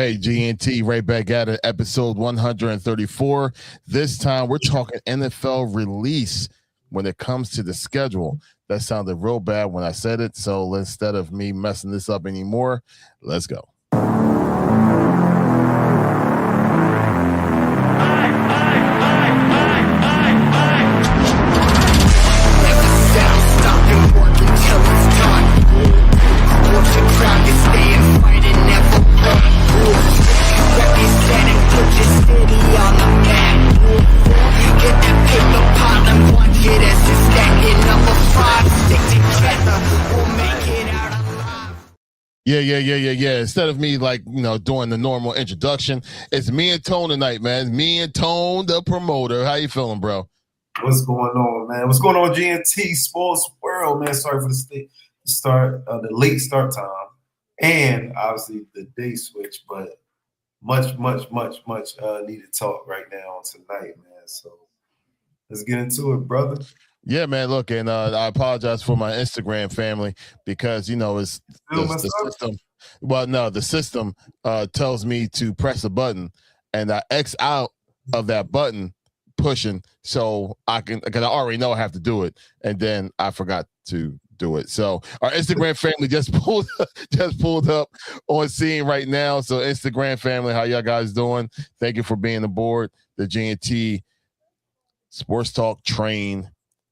Hey, GNT, right back at it, episode 134. This time we're talking NFL release when it comes to the schedule. That sounded real bad when I said it, so instead of me messing this up anymore, let's go. Yeah. Instead of me doing the normal introduction, it's me and Tone tonight, man. Me and Tone, the promoter. How you feeling, bro? What's going on, man? What's going on, GNT Sports World, man? Sorry for the late start time, and obviously the day switch, but much needed talk right now on tonight, man. So let's get into it, brother. Yeah, man. Look, and I apologize for my Instagram family because it's the system. Well, no, the system tells me to press a button, and I X out of that button pushing, so I can, because I already know I have to do it, and then I forgot to do it. So our Instagram family just pulled up on scene right now. So Instagram family, how y'all guys doing? Thank you for being aboard the GNT Sports Talk train.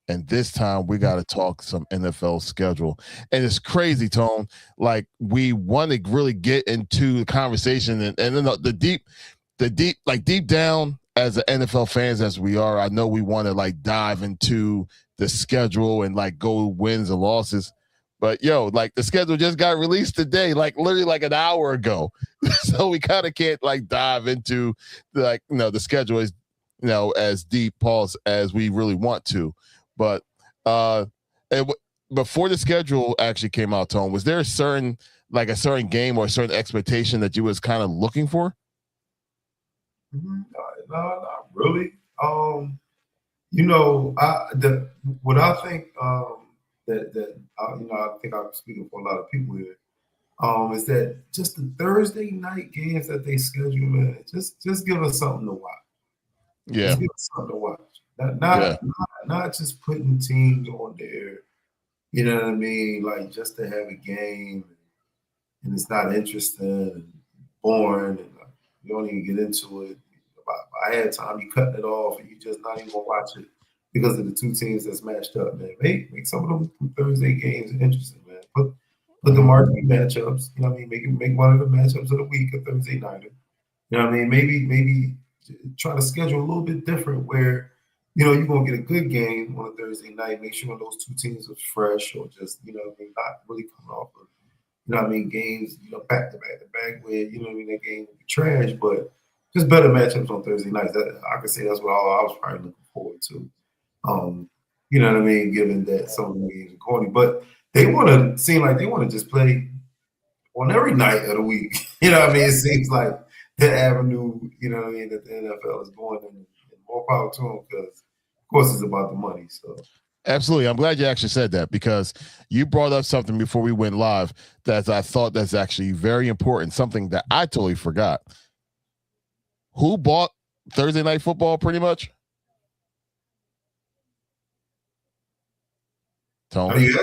And this time we got to talk some NFL schedule. And it's crazy, Tone. Like, we want to really get into the conversation and then the deep down, as the NFL fans as we are, I know we want to dive into the schedule and go wins and losses. But the schedule just got released today, literally an hour ago. So we kind of can't dive into the schedule is as deep, pause, as we really want to. But before the schedule actually came out, Tone, was there a certain game or a certain expectation that you was kind of looking for? No, not really. I think I think I'm speaking for a lot of people here. Is that just the Thursday night games that they schedule, man? Just give us something to watch. Yeah, just give us something to watch. Not just putting teams on there, you know what I mean? Just to have a game, and it's not interesting and boring, and you don't even get into it. By halftime, you cutting it off, and you just not even gonna watch it because of the two teams that's matched up, man. Make some of them Thursday games interesting, man. Put the marquee matchups, you know what I mean? Make one of the matchups of the week a Thursday nighter. You know what I mean? Maybe try to schedule a little bit different where you're going to get a good game on a Thursday night. Make sure those two teams are fresh, or just, not really coming off of, games, back to back where, that game would be trash, but just better matchups on Thursday nights. I could say that's what I was probably looking forward to. You know what I mean? Given that some of the games are corny, but they want to just play on every night of the week. You know what I mean? It seems like the avenue, that the NFL is going in, and more power to them, because of course it's about the money. So absolutely. I'm glad you actually said that, because you brought up something before we went live that I thought that's actually very important, something that I totally forgot. Who bought Thursday Night Football pretty much? Tone? Are you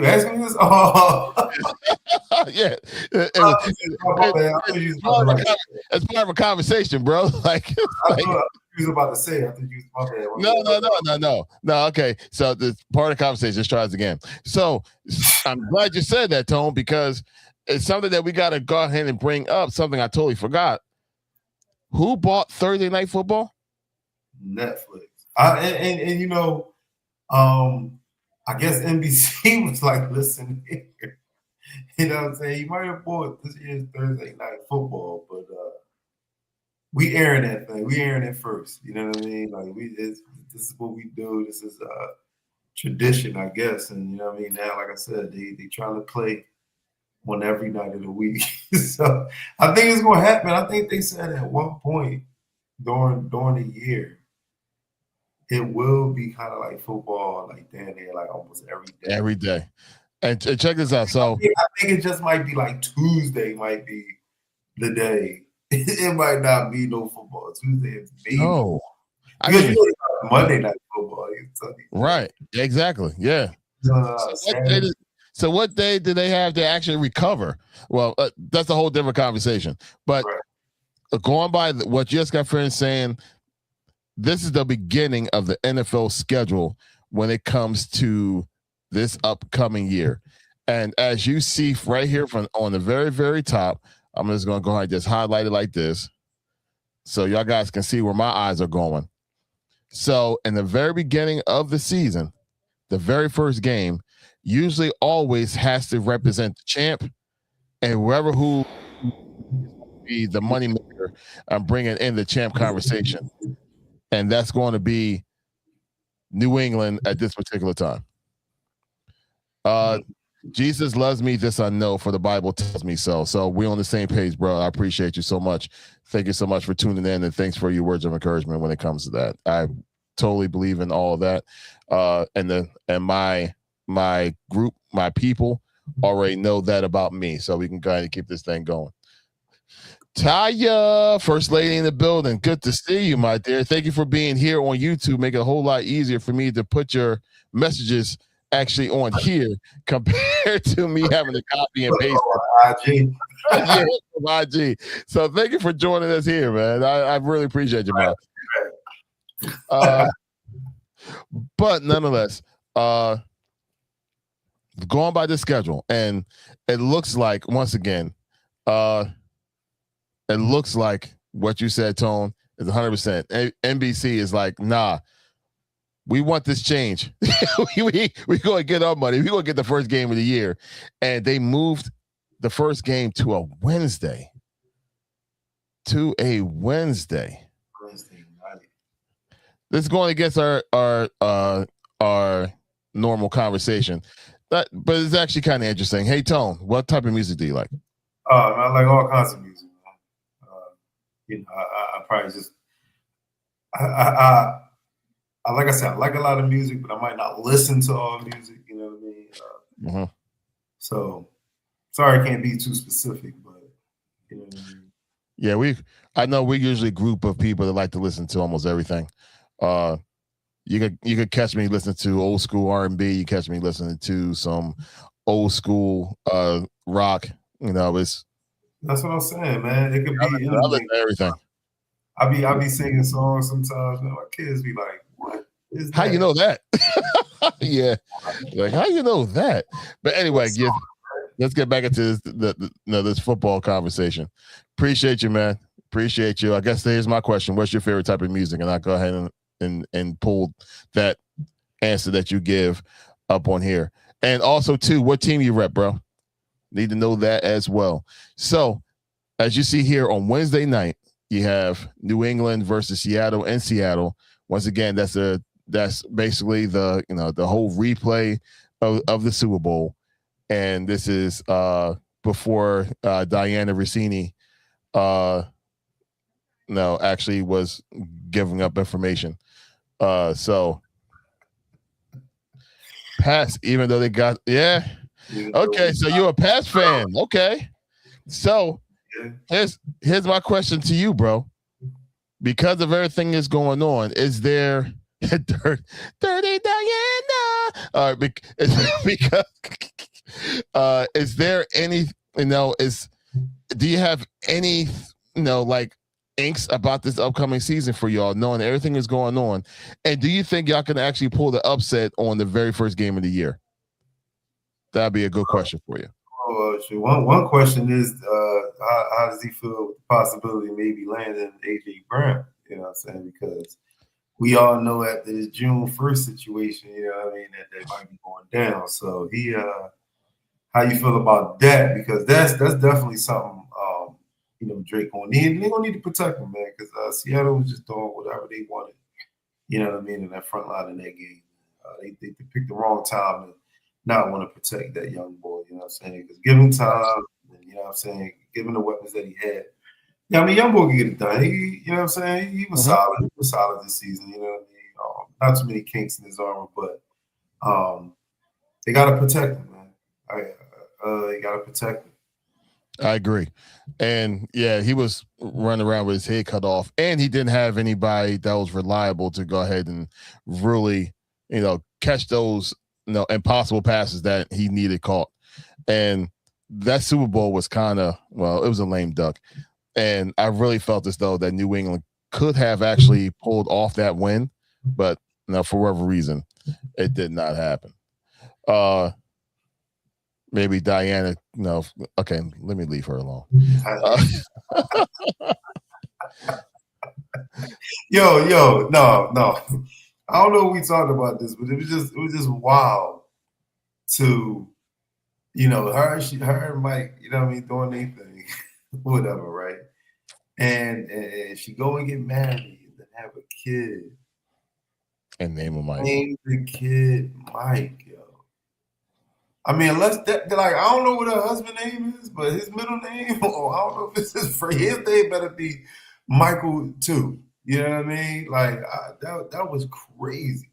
asking me this? Oh. Yeah. It's part of a conversation, bro. I was about to say. I think you was my bad. No. Okay. So the part of the conversation. Let's try this again. So I'm glad you said that, Tone, because it's something that we got to go ahead and bring up. Something I totally forgot. Who bought Thursday Night Football? Netflix. I guess NBC was listen here. You know what I'm saying? You might have bought this year's Thursday Night Football, but we airing that thing. We airing it first. You know what I mean? This is what we do. This is a tradition, I guess. And you know what I mean? Now, like I said, they trying to play on every night of the week. So I think it's gonna happen. I think they said at one point during the year, it will be kind of like football, down there, almost every day. Every day. And check this out. So I think it just might be Tuesday might be the day. It might not be no football Tuesday. Maybe. No. Because Monday night football. Right. Exactly. Yeah. So what day do they have to actually recover? Well, that's a whole different conversation. But going by what you just got friends saying, this is the beginning of the NFL schedule when it comes to this upcoming year. And as you see right here from on the very, very top, I'm just going to go ahead and just highlight it like this so y'all guys can see where my eyes are going. So in the very beginning of the season, the very first game usually always has to represent the champ and whoever who be the money maker and bringing in the champ conversation. And that's going to be New England at this particular time. Jesus loves me, this I know, for the Bible tells me so. So we're on the same page, bro. I appreciate you so much. Thank you so much for tuning in, and thanks for your words of encouragement when it comes to that. I totally believe in all of that. And my group, my people already know that about me. So we can kind of keep this thing going. Taya, First Lady in the building. Good to see you, my dear. Thank you for being here on YouTube. Make it a whole lot easier for me to put your messages actually on here compared to me having to copy and paste IG. Yeah, IG. So thank you for joining us here, man. I really appreciate you, man. But nonetheless, going by the schedule, and it looks like, once again, it looks like what you said, Tone, is 100%. NBC is like, nah, we want this change. we going to get our money. We're going to get the first game of the year. And they moved the first game to a Wednesday. Wednesday night. This is going against our normal conversation. But it's actually kind of interesting. Hey, Tone, what type of music do you like? I like all kinds of music. I probably just like I said, I like a lot of music, but I might not listen to all music. You know what I mean? So sorry, I can't be too specific, but you know what I mean. Yeah, I know we're usually a group of people that like to listen to almost everything. You could catch me listening to old school R&B. You catch me listening to some old school rock. You know, that's what I'm saying, man. It could be everything. I be singing songs sometimes. Man, my kids be like, "What is that?" How you know that? Yeah, like how you know that? But anyway, let's get back into this football conversation. Appreciate you, man. Appreciate you. I guess here's my question: what's your favorite type of music? And I'll go ahead and pull that answer that you give up on here. And also, too, what team you rep, bro? Need to know that as well. So, as you see here on Wednesday night, you have New England versus Seattle in Seattle. Once again, that's basically the whole replay of the Super Bowl, and this is before Diana Rossini actually was giving up information. So pass, even though they got okay. So you're a pass fan, okay? So here's my question to you, bro. Because of everything that's going on, is there dirty Diana? Because is there any? Do you have any? Like inks about this upcoming season for y'all, knowing everything is going on, and do you think y'all can actually pull the upset on the very first game of the year? That'd be a good question for you. One question is, how does he feel with the possibility of maybe landing AJ Brown? You know what I'm saying? Because we all know at this June 1st situation, you know what I mean, that might be going down. So how you feel about that? Because that's definitely something, Drake they're gonna need to protect him, man, because Seattle was just doing whatever they wanted. You know what I mean? In that front line in that game, they picked the wrong time and not want to protect that young boy. You know what I'm saying? Because give him time, and, you know what I'm saying? Give him the weapons that he had. Yeah, I mean, young boy can get it done. You know what I'm saying? He was solid. He was solid this season. You know what I mean? Not too many kinks in his armor, but they got to protect him, man. They got to protect him. I agree. And yeah, he was running around with his head cut off, and he didn't have anybody that was reliable to go ahead and really, catch those, impossible passes that he needed caught. And that Super Bowl was kind of, it was a lame duck. And I really felt as though that New England could have actually pulled off that win, but for whatever reason, it did not happen. Maybe Diana, no, okay, let me leave her alone. No. I don't know if we talked about this, but it was just wild to, her and Mike, doing their thing, whatever, right? And she go and get married and then have a kid. And name him Mike. Name the kid Mike, yo. I mean, unless that, like, I don't know what her husband's name is, but his middle name, or I don't know if this is for his name, better be Michael too. You know what I mean? Like, that was crazy.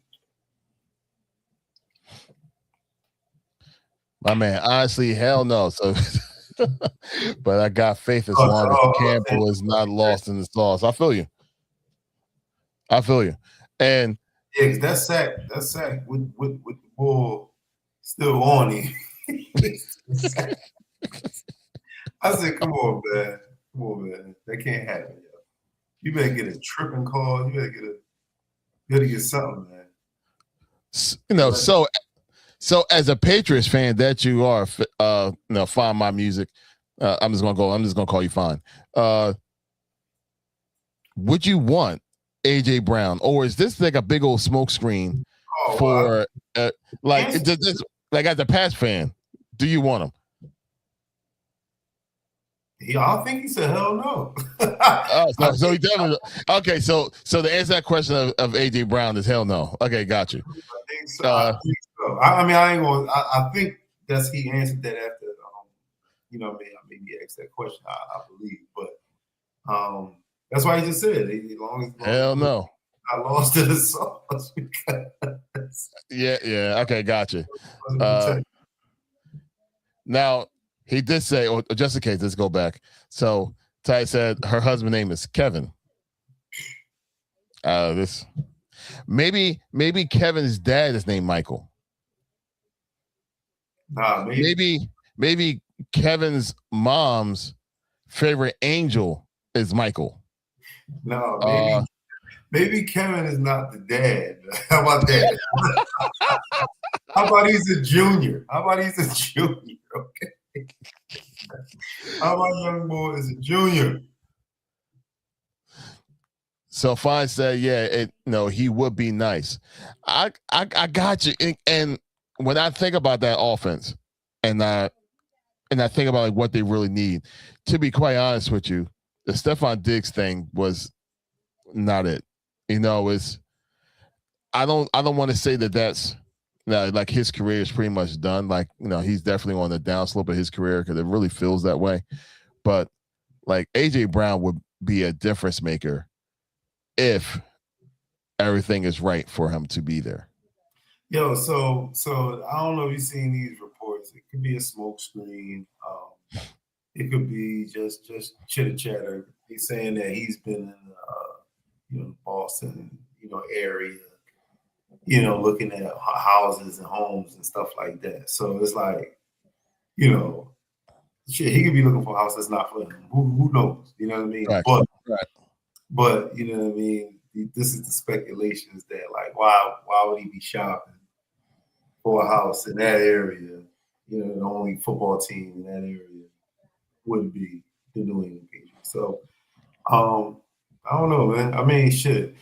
My man, honestly, hell no. So, but I got faith as long as Campbell is not lost in the sauce. I feel you. And yeah, because that sack with the ball still on him. I said, come on, man. That can't happen, yo. You better get a tripping call. You better get something, man. So as a Patriots fan that you are, Find My Music. I'm just gonna call you Fine. Would you want AJ Brown, or is this like a big old smoke screen for like as a Pats fan? Do you want him? I think he said hell no. So he definitely okay. So to answer that question of AJ Brown is hell no. Okay, got you. I think so. I mean, I ain't gonna. I think he answered that after. Maybe asked that question. I believe, but that's why he just said as long as hell no. I lost to the sauce. Yeah. Okay, got you. Now. He did say, or just in case, let's go back. So Ty said her husband's name is Kevin. Maybe Kevin's dad is named Michael. Nah, maybe Kevin's mom's favorite angel is Michael. No, maybe Kevin is not the dad. How about that? How about he's a junior? Okay. How about young boy is a junior? So Fine said, yeah, he would be nice. I got you. And when I think about that offense, and I think about like what they really need, to be quite honest with you, the Stephon Diggs thing was not it. It's I don't want to say that that's like his career is pretty much done. Like, he's definitely on the downslope of his career because it really feels that way. But like AJ Brown would be a difference maker if everything is right for him to be there. Yo, so I don't know if you've seen these reports. It could be a smoke screen. It could be just chitter chatter. He's saying that he's been in Boston, area, looking at houses and homes and stuff like that. So it's like, shit, he could be looking for a house that's not for him. Who knows? You know what I mean? Right. But you know what I mean? This is the speculations that like, why would he be shopping for a house in that area? The only football team in that area would be the New England Patriots. So, I don't know, man. I mean, shit.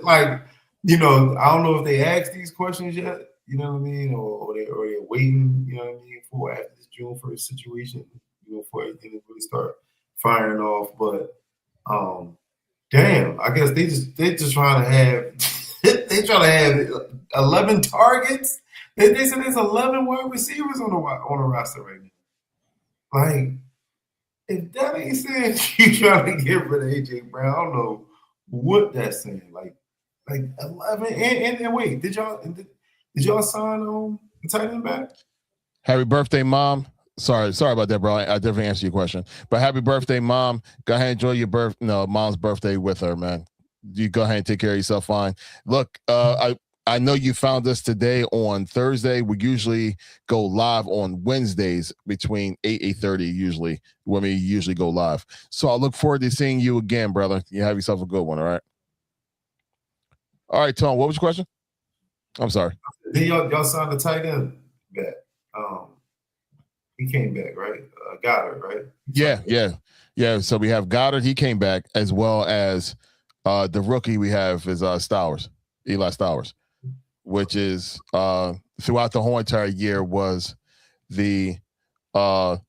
Like, I don't know if they asked these questions yet. You know what I mean? Or they're waiting. You know what I mean? For after this June 1st situation, for everything to really start firing off. But damn, I guess they just trying to have they trying to have 11 targets. They said there's 11 wide receivers on the roster right now. Like, if that ain't saying you trying to get rid of AJ Brown, I don't know what that's saying. Like 11 and wait, did y'all sign the tight end back? Happy birthday, Mom. Sorry about that, bro. I definitely answered your question. But happy birthday, Mom. Go ahead and enjoy your mom's birthday with her, man. You go ahead and take care of yourself fine. Look, I know you found us today on Thursday. We usually go live on Wednesdays between 8:30 usually when we usually go live. So I look forward to seeing you again, brother. You have yourself a good one, all right? All right, Tom, what was your question? I'm sorry. Then y'all signed the tight end back. He came back, right? Goddard, right? Yeah. So we have Goddard. He came back, as well as the rookie we have is Eli Stowers, which is throughout the whole entire year was the I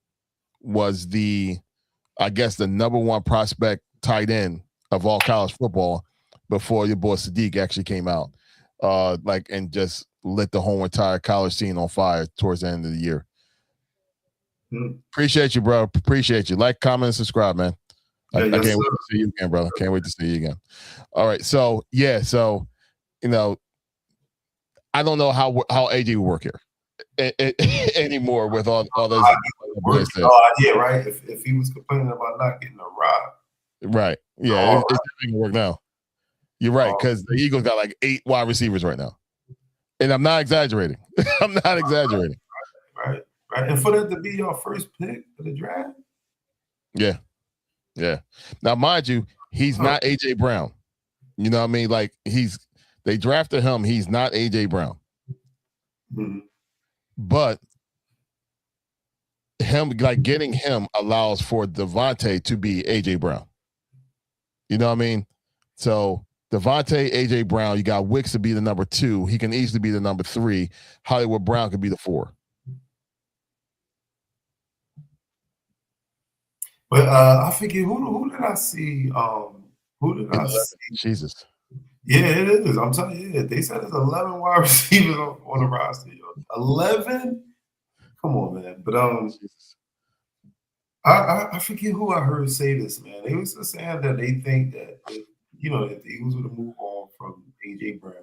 guess the number one prospect tight end of all college football before your boy Sadiq actually came out, and just lit the whole entire college scene on fire towards the end of the year. Appreciate you, bro. Appreciate you. Like, comment, and subscribe, man. I can't wait to see you again, brother. Can't wait to see you again. All right. So I don't know how AJ will work here anymore with all those. Yeah, right. If he was complaining about not getting a ride. Right. Yeah, it's going to work now. You're right, because the Eagles got like 8 wide receivers right now. And I'm not exaggerating. Right. And for that to be your first pick for the draft? Yeah. Now, mind you, he's not AJ Brown. You know what I mean? Like, they drafted him. He's not AJ Brown. Mm-hmm. But getting him allows for Devontae to be AJ Brown. You know what I mean? So Devontae, AJ Brown, you got Wicks to be the number 2. He can easily be the number 3. Hollywood Brown could be the 4. But I forget who did I see? Who did I see? Jesus. Yeah, it is. I'm telling you, they said there's 11 wide receivers on the roster. 11? Come on, man. But I forget who I heard say this, man. They was saying that they think that if the Eagles were to move on from AJ Brown,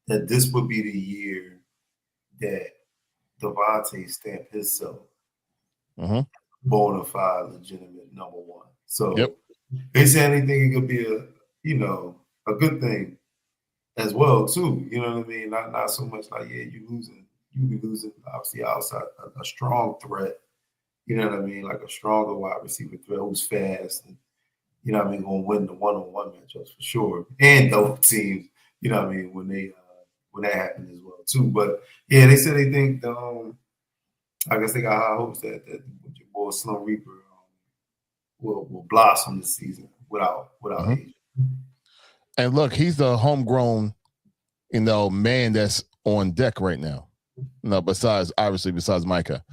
that this would be the year that Devontae stamped himself. Bona fide, legitimate number 1. So they say anything it could be a good thing as well too. You know what I mean? Not so much like you be losing obviously outside a strong threat. You know what I mean? Like a stronger wide receiver threat who's fast and going to win the one-on-one matchups for sure, and double teams. You know what I mean? When that happens as well too. But yeah, they said they think I guess they got high hopes that your boy Slim Reaper will blossom this season without age. And look, he's the homegrown, man that's on deck right now. Besides Micah,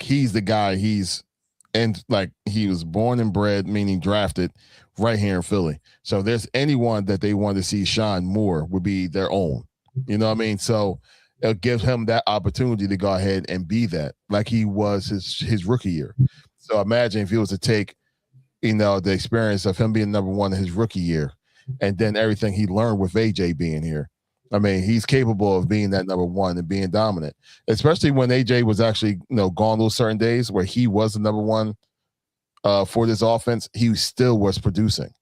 he's the guy. He was born and bred, meaning drafted, right here in Philly. So if there's anyone that they want to see shine more, would be their own. You know what I mean? So it'll give him that opportunity to go ahead and be that, like he was his rookie year. So imagine if he was to take, the experience of him being number 1 in his rookie year, and then everything he learned with AJ being here. I mean, he's capable of being that number 1 and being dominant, especially when AJ was actually, gone those certain days where he was the number 1 for this offense. He still was producing.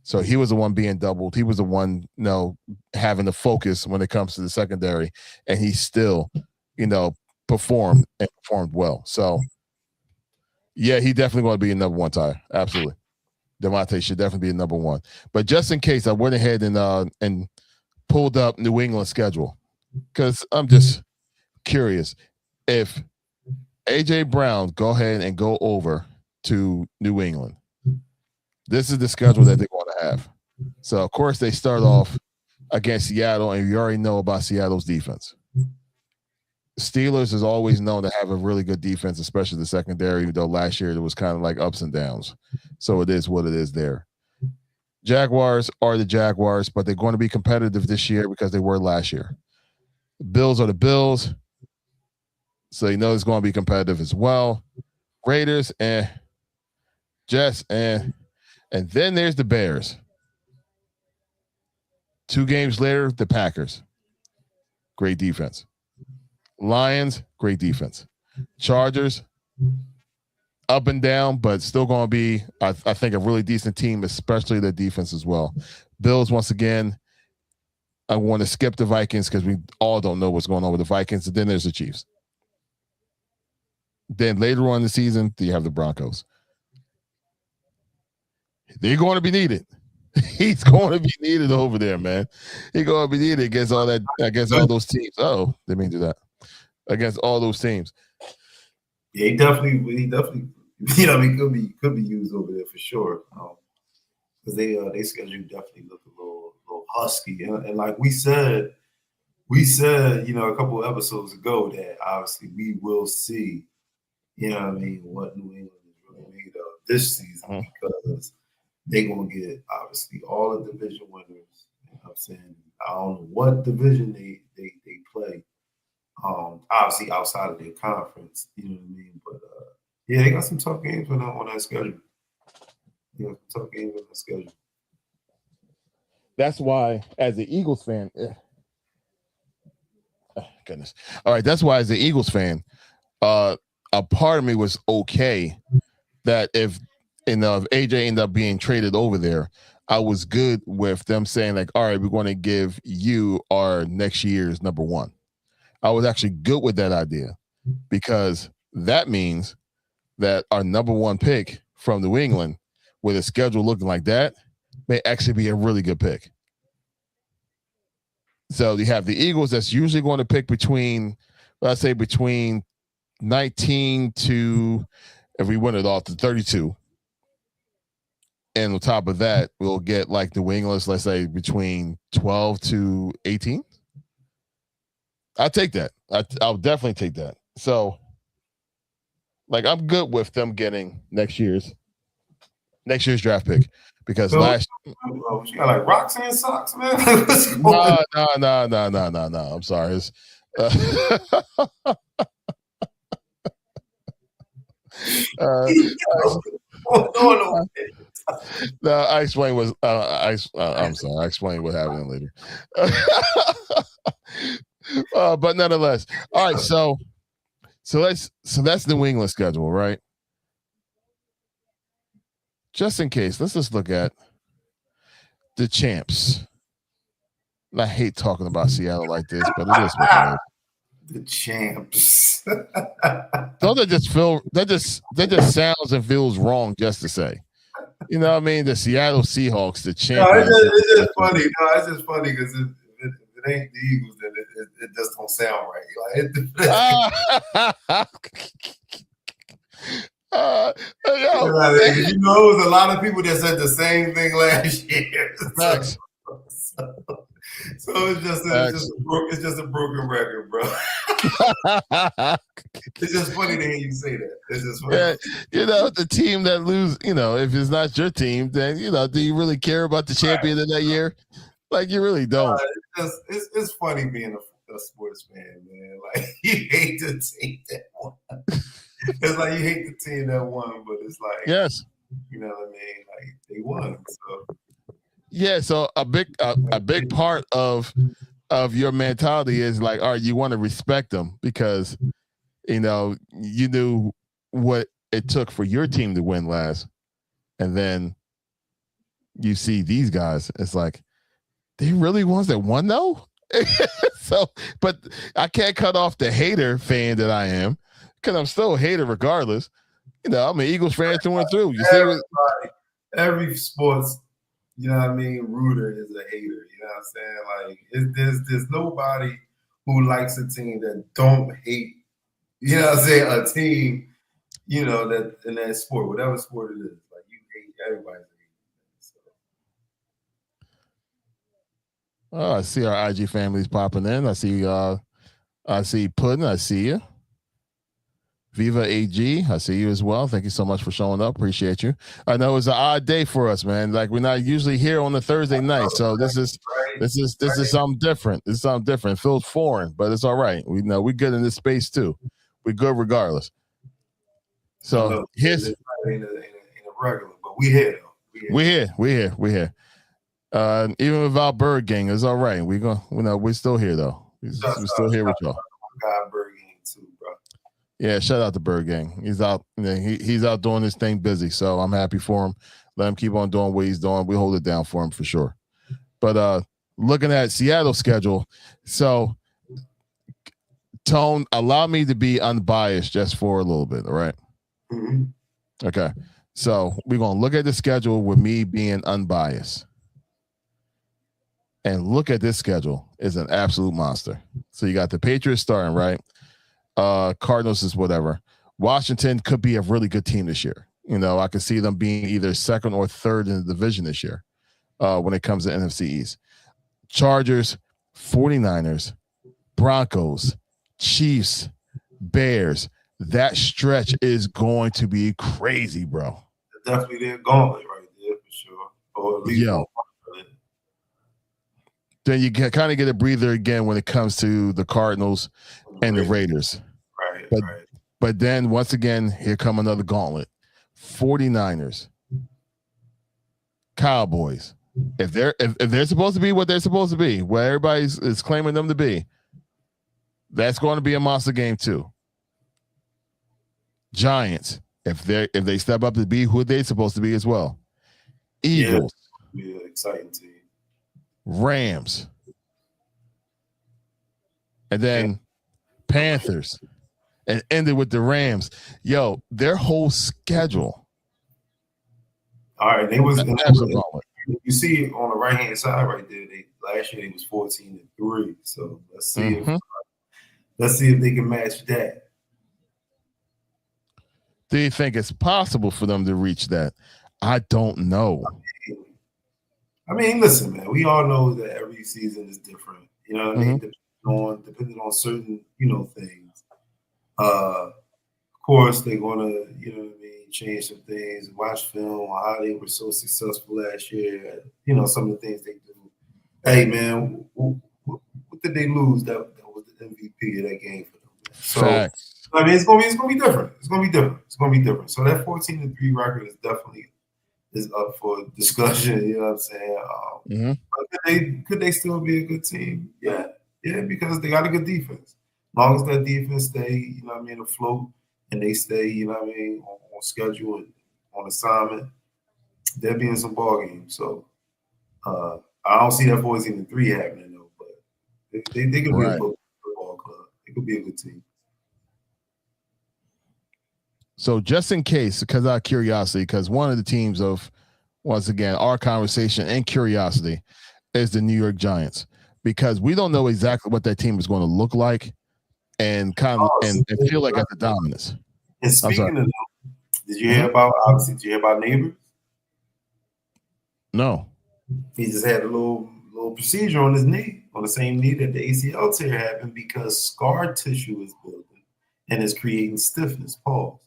So he was the one being doubled. He was the one, having the focus when it comes to the secondary, and he still, performed well. So yeah, he definitely going to be a number 1 tie. Absolutely. Devontae should definitely be a number 1. But just in case, I went ahead and pulled up New England's schedule, because I'm just curious if AJ Brown go ahead and go over to New England. This is the schedule that they're going to have. So of course they start off against Seattle, and you already know about Seattle's defense. Steelers is always known to have a really good defense, especially the secondary, even though last year it was kind of like ups and downs. So it is what it is there. Jaguars are the Jaguars, but they're going to be competitive this year because they were last year. Bills are the Bills, so it's going to be competitive as well. Raiders, Jets, and then there's the Bears. 2 games later, the Packers. Great defense. Lions, great defense. Chargers, up and down, but still going to be, I think, a really decent team, especially the defense as well. Bills, once again, I want to skip the Vikings because we all don't know what's going on with the Vikings. And then there's the Chiefs. Then later on in the season, you have the Broncos. They're going to be needed. He's going to be needed over there, man. He's going to be needed against all those teams. Oh, they may do that against all those teams. Yeah, he definitely. You know, he could be used over there for sure. Because they schedule definitely look a little husky, and like we said, you know, a couple of episodes ago that obviously we will see, you know what I mean, what New England is really made of this season because they're gonna get obviously all the division winners. You know what I'm saying? I don't know what division they play. Obviously outside of their conference, you know what I mean? But yeah, they got some tough games on that schedule. Tough games on the schedule. That's why, as an Eagles fan, goodness. All right, that's why, as an Eagles fan, a part of me was okay that if AJ ended up being traded over there, I was good with them saying like, all right, we're going to give you our next year's number one. I was actually good with that idea because that means that our number one pick from New England, with a schedule looking like that, may actually be a really good pick. So you have the Eagles that's usually going to pick between 19 to, if we win it off, to 32. And on top of that, we'll get like New England's, let's say, between 12 to 18. I'll take that. I'll definitely take that. So, like, I'm good with them getting next year's draft pick because last you got like rocks in your socks, man. No. I'm sorry. It's, no, I explain what I'm sorry. I explain what happened later. But nonetheless, all right. So that's New England schedule, right? Just in case, let's just look at the champs. And I hate talking about Seattle like this, but it is what it is. The champs. Don't that just sounds and feels wrong just to say. You know what I mean? The Seattle Seahawks, the champions. No, it's just funny. No, it's just funny because if it ain't the Eagles, then it just don't sound right. You know, it was a lot of people that said the same thing last year. So it's just a broken record, bro. It's just funny to hear you say that. It's just funny. Yeah, you know, the team that lose, you know, if it's not your team, then, you know, do you really care about the champion of that year? Like, you really don't. It's funny being a sports fan, man. Like, you hate the team that won. It's like you hate the team that won, but it's like, yes, you know what I mean? Like, they won, so. Yeah, so a big part of your mentality is like, all right, you want to respect them because, you know, you knew what it took for your team to win last, and then you see these guys. It's like, they really ones that won though. So, but I can't cut off the hater fan that I am because I'm still a hater regardless. You know, I'm an Eagles fan through and through. You see, every sports. You know what I mean? Rooter is a hater. You know what I'm saying? Like, there's nobody who likes a team that don't hate, you know what I'm saying, a team, you know, that in that sport, whatever sport it is. Like, you hate, everybody's a hater. So. Oh, I see our IG families popping in. I see Puddin'. I see you. Viva AG, I see you as well. Thank you so much for showing up. Appreciate you. I know it's an odd day for us, man. Like, we're not usually here on a Thursday night, so this is something different. This is something different. It feels foreign, but it's all right. We know we're good in this space too. We're good regardless. So here's in a regular, but we here though. We're here. Even without Bird Gang, it's all right. We're still here though. We're still here with y'all. God, Bird Gang too, bro. Yeah, shout out to Bird Gang. He's out. He's out doing his thing busy. So I'm happy for him. Let him keep on doing what he's doing. We hold it down for him for sure. But looking at Seattle's schedule, so Tone, allow me to be unbiased just for a little bit. All right. Mm-hmm. Okay. So we're gonna look at the schedule with me being unbiased. And look at this schedule. It's an absolute monster. So you got the Patriots starting, right? Cardinals is whatever. Washington could be a really good team this year. I could see them being either second or third in the division this year when it comes to NFC East. Chargers, 49ers, Broncos, Chiefs, Bears. That stretch is going to be crazy, bro. Definitely their gauntlet right there for sure. Or at least then you kind of get a breather again when it comes to the Cardinals and the Raiders. Right. But then once again, here come another gauntlet. 49ers, Cowboys. If they're supposed to be what they're supposed to be, where everybody is claiming them to be, that's going to be a monster game too. Giants, if they step up to be who they're supposed to be as well. Eagles. Yeah, exciting team. Rams. And then Panthers. And ended with the Rams. Yo, their whole schedule. All right, you see it on the right hand side right there. Last year they was 14-3. So let's see if they can match that. Do you think it's possible for them to reach that? I don't know. I mean, listen, man. We all know that every season is different. You know what I mean? Depending on certain things. Of course, they're gonna change some things, watch film on how they were so successful last year. Some of the things they do. Hey, man, what did they lose? That was the MVP of that game for them. So, facts. I mean, it's gonna be different. It's gonna be different. So that 14-3 record is definitely up for discussion. You know what I'm saying? But could they still be a good team? Yeah, because they got a good defense. As long as that defense stay, afloat, and they stay, on schedule and on assignment, they'll be in some ball games. So I don't see that 14-3 happening though, but they could be a football club. It could be a good team. So just in case, because out of curiosity, because one of the teams of, once again, our conversation and curiosity is the New York Giants, because we don't know exactly what that team is going to look like and and feel like at the dominance. And speaking of them, did you hear about Neighbors? No. He just had a little procedure on his knee, on the same knee that the ACL tear happened, because scar tissue is building and is creating stiffness. Pause.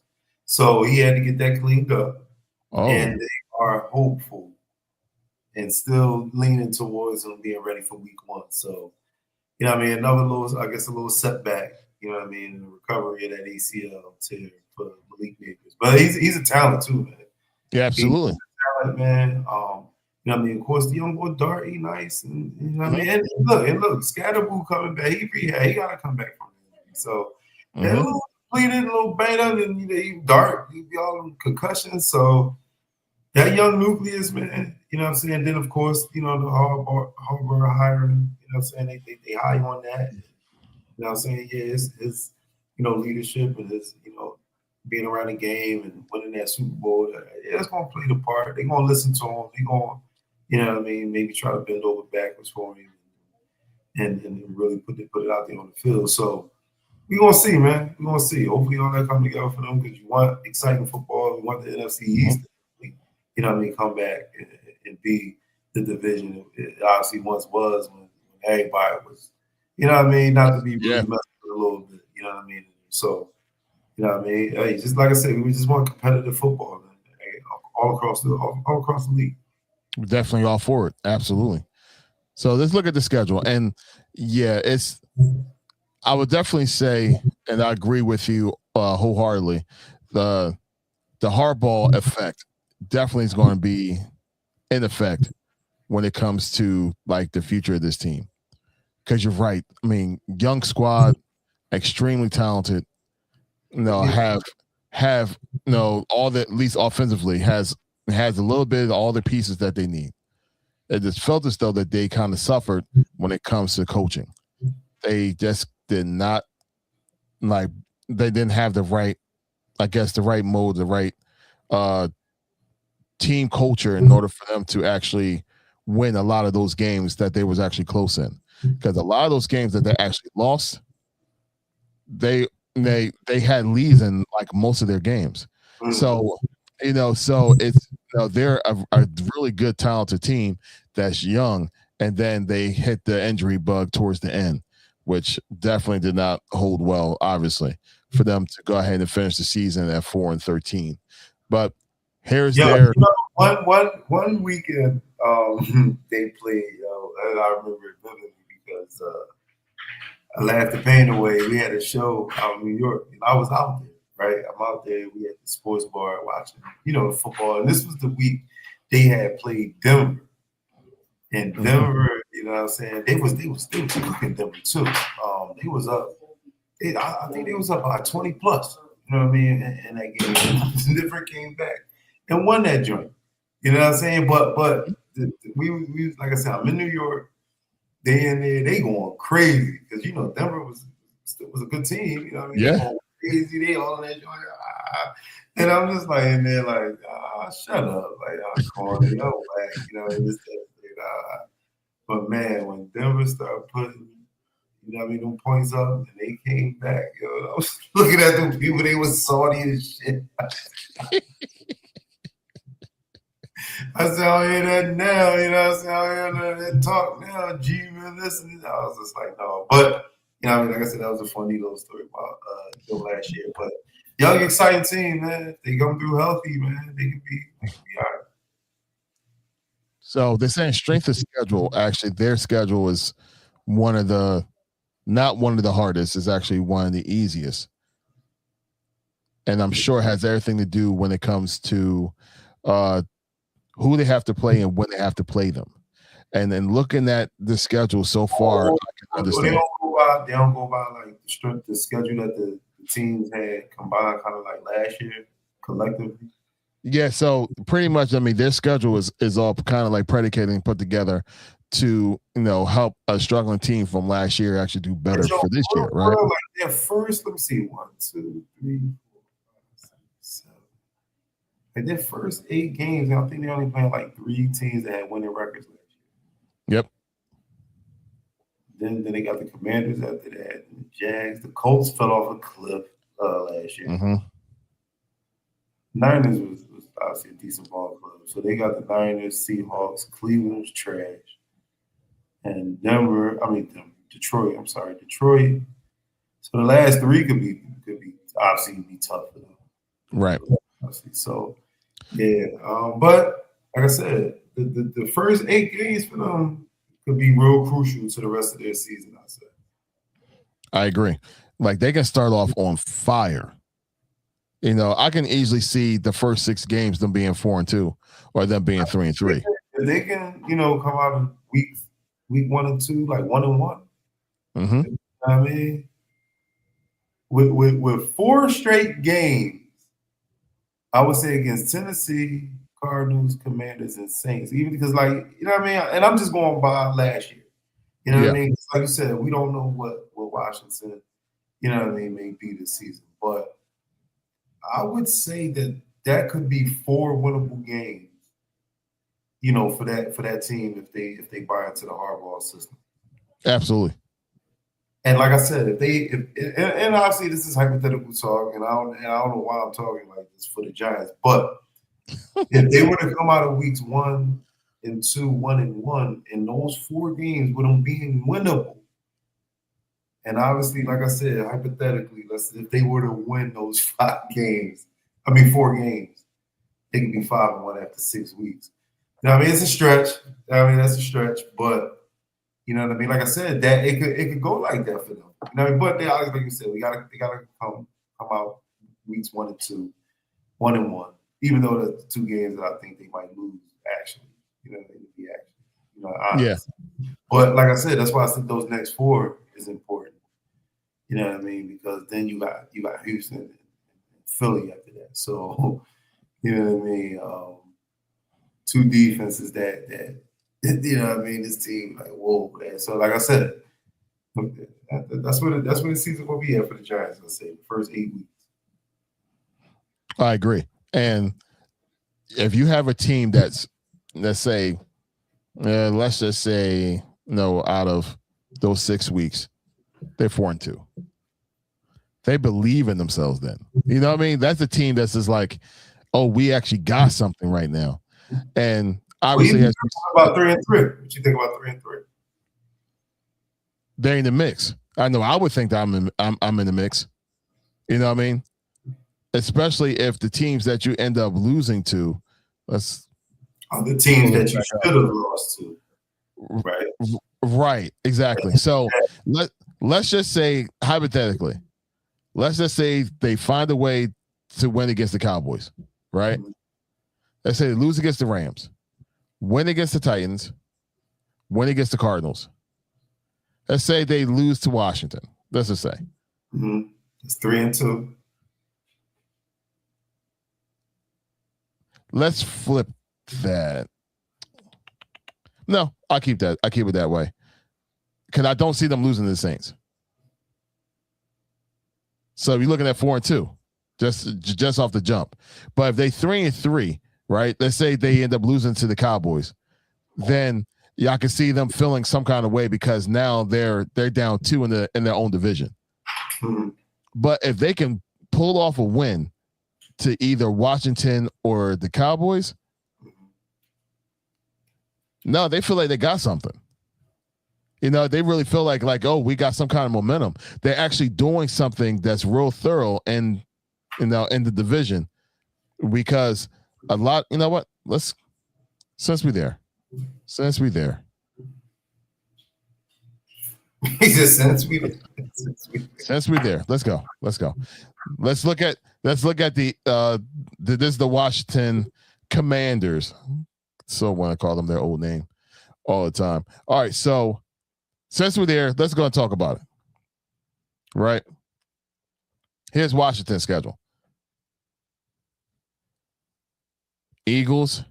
So he had to get that cleaned up. And they are hopeful and still leaning towards him being ready for week 1. So, another little setback, in the recovery of that ACL tear for Malik Neighbors. But he's a talent too, man. Yeah, absolutely. He's a talent, man. Of course, the young boy Dart, he nice. And, And look, Scatterboo coming back. He got to come back from it. So, a little bleeding, a little banged up, and Dart, he be all concussions. So, that young nucleus, man, Then, of course, the Harbor hiring, they high on that. Yeah, his leadership and his, being around the game and winning that Super Bowl, it's going to play the part. They're going to listen to him. They're going to, maybe try to bend over backwards for him and really put it out there on the field. So we're going to see, man. We're going to see. Hopefully all that come together for them, because you want exciting football. You want the NFC East to, come back and be the division it obviously once was when everybody was, not to be really messed with a little bit, So, hey, just like I said, we just want competitive football, man. Hey, all across the league. We're definitely all for it. Absolutely. So let's look at the schedule. And I would definitely say, and I agree with you wholeheartedly, the hardball effect definitely is going to be in effect when it comes to like the future of this team. Because you're right. I mean, young squad, extremely talented. have all the, at least offensively, has a little bit of all the pieces that they need. It just felt as though that they kind of suffered when it comes to coaching. They just did not they didn't have the right, I guess, the right mode, the right team culture in order for them to actually win a lot of those games that they was actually close in. Because a lot of those games that they actually lost, they had leads in like most of their games. So so it's they're a really good, talented team that's young, and then they hit the injury bug towards the end, which definitely did not hold well, obviously, for them to go ahead and finish the season at 4-13. But here's their one weekend they played, and I remember it vividly because I laughed the pain away. We had a show out in New York, and I was out there. Right, I'm out there. We at the sports bar watching, football. And this was the week they had played Denver. And Denver, you know what I'm saying? They was cooking Denver too. They was up. I think they was up by 20 plus. You know what I mean? In that game, Denver came back and won that joint. You know what I'm saying? But we like I said, I'm in New York. They in there, they going crazy because Denver was a good team. You know what I mean? Yeah. Crazy, they all in that joint. And I'm just like in there, like, shut up, like, corny, this, but man, when Denver started putting, them points up, and they came back, I was looking at them people, they was salty as shit. I said, I hear that now, I said, I hear that talk now, G, man, listen. I was just like, no, but. Like I said, that was a funny little story about the last year. But young, exciting team, man. If they come through healthy, man, they can be all right. So they're saying strength of schedule. Actually, their schedule is not one of the hardest. It's actually one of the easiest. And I'm sure it has everything to do when it comes to who they have to play and when they have to play them. And then looking at the schedule so far, I can understand. They don't go by like the strength, the schedule that the teams had combined, kind of like last year collectively. Yeah, so pretty much, I mean, their schedule is all kind of like predicated and put together to help a struggling team from last year actually do better for this year, right? Like their first, let me see, 1, 2, 3, 4, 5, 6, 7. Like their first 8 games, I think they only playing like 3 teams that had winning records last year. Yep. Then they got the Commanders after that, and the Jags. The Colts fell off a cliff last year. Mm-hmm. Niners was obviously a decent ball club. So they got the Niners, Seahawks, Cleveland was trash. And Detroit. I'm sorry, Detroit. So the last 3 could be obviously be tough for them. Right. Obviously. So yeah. But like I said, the first 8 games for them could be real crucial to the rest of their season, I say. I agree. Like they can start off on fire. I can easily see the first 6 games them being 4-2 or them being 3-3. If they can, come out of week 1 and 2, like 1-1. Mm-hmm. You know what I mean? With 4 straight games, I would say against Tennessee, Cardinals, Commanders, and Saints. Even because, like, you know what I mean? And I'm just going by last year. You know what I mean? Like you said, we don't know what Washington, may be this season. But I would say that could be 4 winnable games, for that team if they buy into the Harbaugh system. Absolutely. And like I said, and obviously this is hypothetical talk, and I don't know why I'm talking like this for the Giants, but if they were to come out of weeks 1 and 2, 1-1, in those 4 games with them being winnable, and obviously, like I said, hypothetically, if they were to win those 4 games, they could be 5-1 after 6 weeks. I mean, it's a stretch. That's a stretch, but you know what I mean. Like I said, that it could go like that for them. But they always, like you said, they gotta come out weeks 1 and 2, 1-1. Even though the 2 games that I think they might lose, actually, honestly. But like I said, that's why I think those next 4 is important. You know what I mean? Because then you got Houston, Philly after that. So, you know what I mean? Two defenses that you know what I mean, this team, like, whoa, man. So like I said, that's what the season will be at for the Giants, I'll say, the first 8 weeks. I agree. And if you have a team that's, let's say, let's just say, out of those 6 weeks, they're 4-2. They believe in themselves then. You know what I mean? That's a team that's just like, oh, we actually got something right now. And obviously, about 3-3. What you think about 3-3? They're in the mix. I know. I would think that I'm in the mix. You know what I mean? Especially if the teams that you end up losing to, are the teams that you should have lost to, right? Right. Exactly. So let's just say, hypothetically, let's just say they find a way to win against the Cowboys, right? Mm-hmm. Let's say they lose against the Rams, win against the Titans, win against the Cardinals. Let's say they lose to Washington. Let's just say. Mm-hmm. It's 3-2. Let's flip that. No, I'll keep that. I keep it that way. Because I don't see them losing to the Saints. So you're looking at 4-2, just off the jump. But if they 3-3, right? Let's say they end up losing to the Cowboys, then y'all can see them feeling some kind of way because now they're down 2 in their own division. Mm-hmm. But if they can pull off a win to either Washington or the Cowboys, no, they feel like they got something. You know, they really feel like, oh, we got some kind of momentum. They're actually doing something that's real thorough in the division, because a lot, you know what? Since we're there. He says, since we're there. Let's go. Let's look at the this is the Washington Commanders. So want to call them their old name all the time. All right, so since we're there, let's go and talk about it. Right. Here's Washington's schedule. Eagles,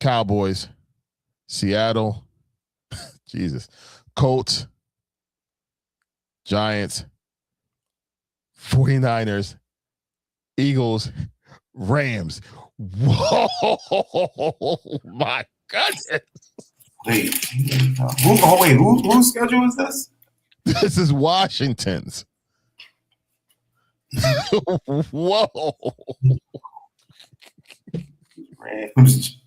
Cowboys, Seattle, Jesus, Colts, Giants, 49ers, Eagles, Rams. Whoa, my goodness. Whose schedule is this? This is Washington's. Whoa. Rams.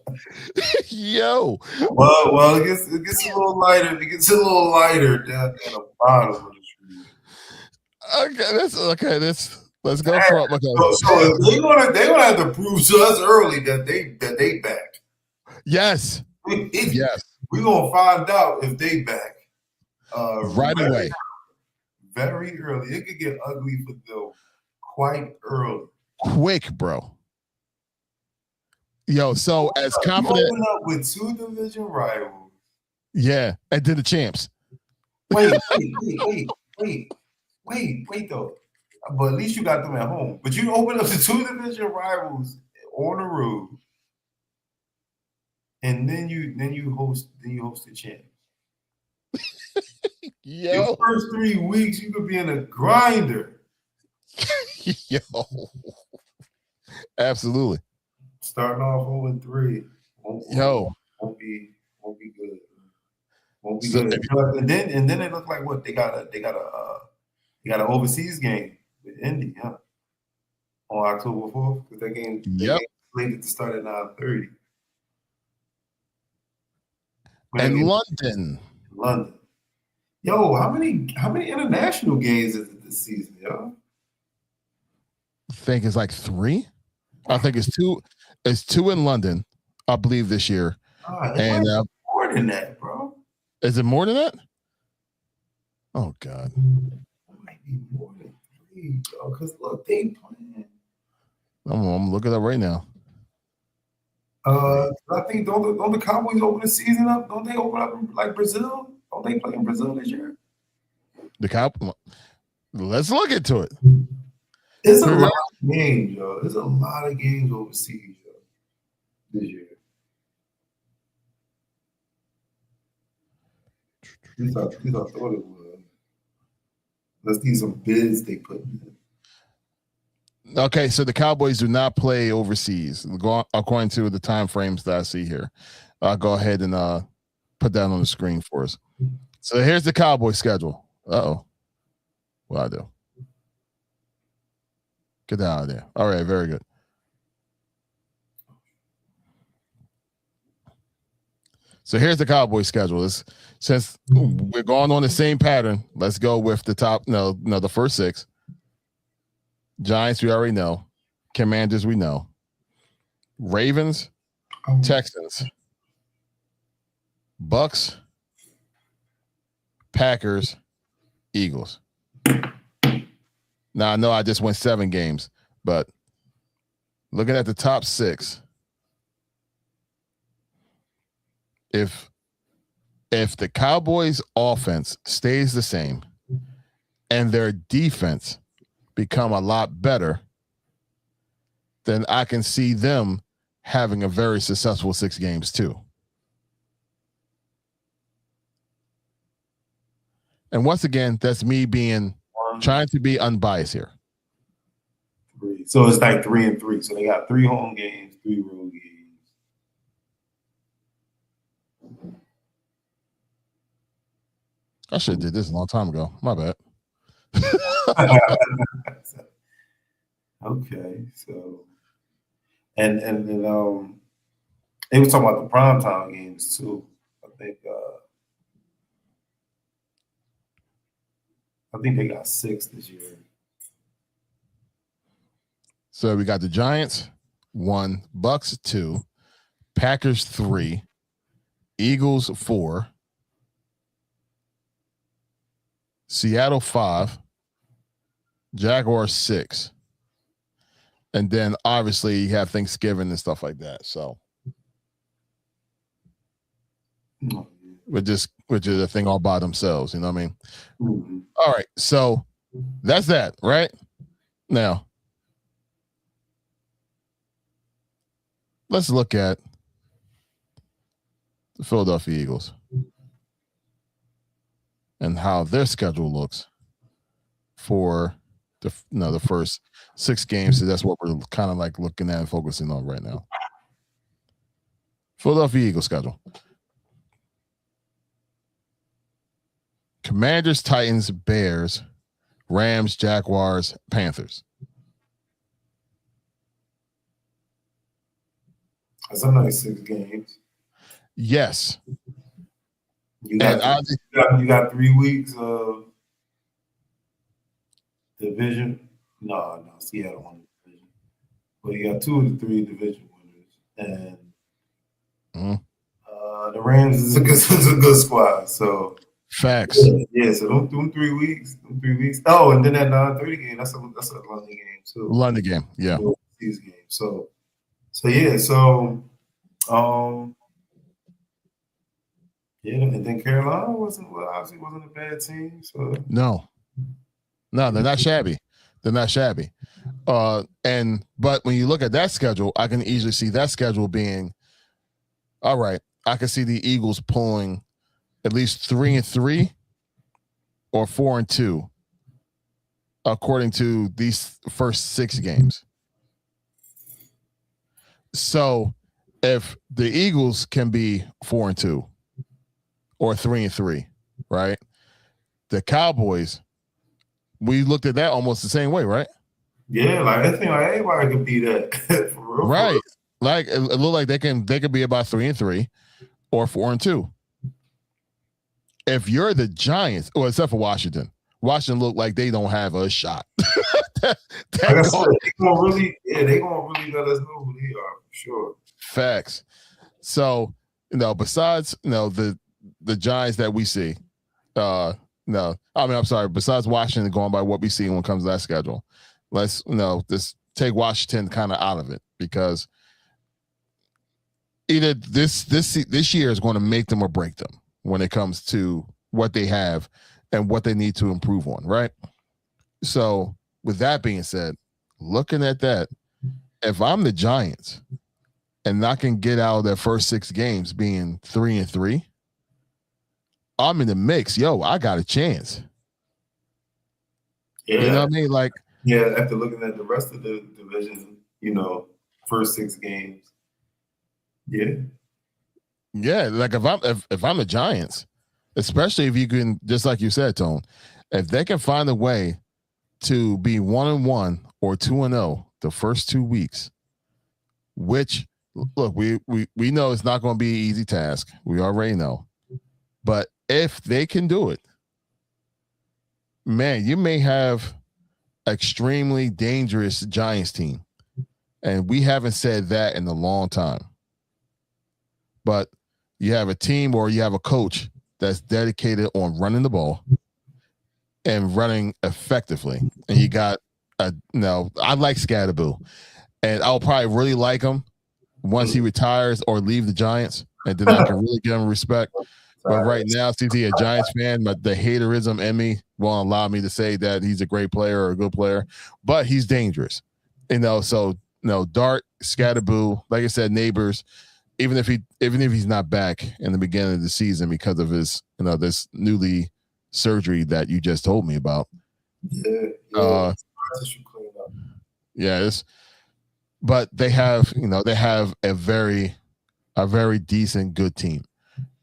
Yo. Well, it gets a little lighter. It gets a little lighter down at the bottom of the screen. Okay, let's go for it. Okay. So they're gonna have to prove to us early that they back. Yes. Yes. We're gonna find out if they back. Right away. Very early. It could get ugly for them quite early. Quick, bro. Yo, so as confident. Open up with 2 division rivals. Yeah, and then the champs. Wait though. But at least you got them at home. But you open up the 2 division rivals on the road, and then you host the champs. Yo, the first 3 weeks you could be in a grinder. Yo, absolutely. Starting off 0-3. Won't be good. Won't be good. And then it looked like what they got an overseas game with Indy, huh? On October 4th, because that game slated to start at 9:30. And London. Yo, how many international games is it this season, yo? I think it's like 3. I think it's 2. It's 2 in London, I believe, this year. And more than that, bro. Is it more than that? Oh God. It might be more than 3, bro. Because look, they playing. I'm looking up right now. I think don't the Cowboys open the season up? Don't they open up like Brazil? Don't they play in Brazil this year? The Cowboys. Let's look into it. It's a lot of games, yo. There's a lot of games overseas, yo, this year. At least I thought it was. Let's see some bids they put in. Okay, so the Cowboys do not play overseas, according to the time frames that I see here. I'll go ahead and put that on the screen for us. So here's the Cowboys schedule. Uh-oh. What I do? Get that out of there. All right, very good. So here's the Cowboys schedule. Since we're going on the same pattern, let's go with the top. No, the first 6. Giants, we already know. Commanders, we know. Ravens, Texans, Bucks, Packers, Eagles. Now, I know I just went 7 games, but looking at the top 6, if the Cowboys' offense stays the same and their defense become a lot better, then I can see them having a very successful 6 games too. And once again, that's me trying to be unbiased here. So it's like 3-3. So they got 3 home games, 3 road games. I should have did this a long time ago. My bad. Okay, so and they were talking about the primetime games too. I think they got 6 this year. So we got the Giants 1, Bucks 2, Packers 3, Eagles 4, Seattle 5, Jaguars 6. And then obviously you have Thanksgiving and stuff like that. So which is a thing all by themselves, you know what I mean? Mm-hmm. All right, so that's that, right? Now let's look at the Philadelphia Eagles and how their schedule looks for the first 6 games. So that's what we're kind of like looking at and focusing on right now. Philadelphia Eagles schedule. Commanders, Titans, Bears, Rams, Jaguars, Panthers. That's a nice 6 games. Yes. You got 3 weeks of division. No, Seattle won the division. But you got 2 of the 3 division winners. And the Rams is a good squad. So facts. Yeah, so them 3 weeks. Oh, and then that 9:30 game, that's a London game too. London game, yeah. These games. So yeah, so yeah, and then Carolina obviously wasn't a bad team. So no, they're not shabby. They're not shabby. But when you look at that schedule, I can easily see that schedule being all right. I can see the Eagles pulling at least 3-3 or 4-2, according to these first 6 games. So if the Eagles can be 4-2 or 3-3, right? The Cowboys, we looked at that almost the same way, right? Yeah, like I think anybody could be that. For real, right. For real. Like it looked like they could be about 3-3 or 4-2. If you're the Giants, or except for Washington look like they don't have a shot. They're gonna really let us know who they are for sure. Facts. So, besides, the Giants that we see, I'm sorry, besides Washington going by what we see when it comes to that schedule, let's, just take Washington kind of out of it, because either this year is going to make them or break them when it comes to what they have and what they need to improve on, right? So with that being said, looking at that, if I'm the Giants and I can get out of their first 6 games being 3-3, I'm in the mix. Yo, I got a chance. Yeah. You know what I mean? Like, yeah, after looking at the rest of the division, first 6 games. Yeah. Yeah, like if I'm the Giants, especially if you can, just like you said, Tone, if they can find a way to be 1-1 or 2-0 the first 2 weeks, which look, we know it's not going to be an easy task. We already know. But if they can do it, man, you may have extremely dangerous Giants team. And we haven't said that in a long time. But you have a team or you have a coach that's dedicated on running the ball and running effectively. And you got I like Scatterboo. And I'll probably really like him once he retires or leave the Giants. And then I can really give him respect. But right now, since he's a Giants fan, but the haterism in me won't allow me to say that he's a great player or a good player. But he's dangerous. So Dart, Scatterboo, like I said, Neighbors, even if he's not back in the beginning of the season because of his, this newly surgery that you just told me about. But they have a very decent, good team,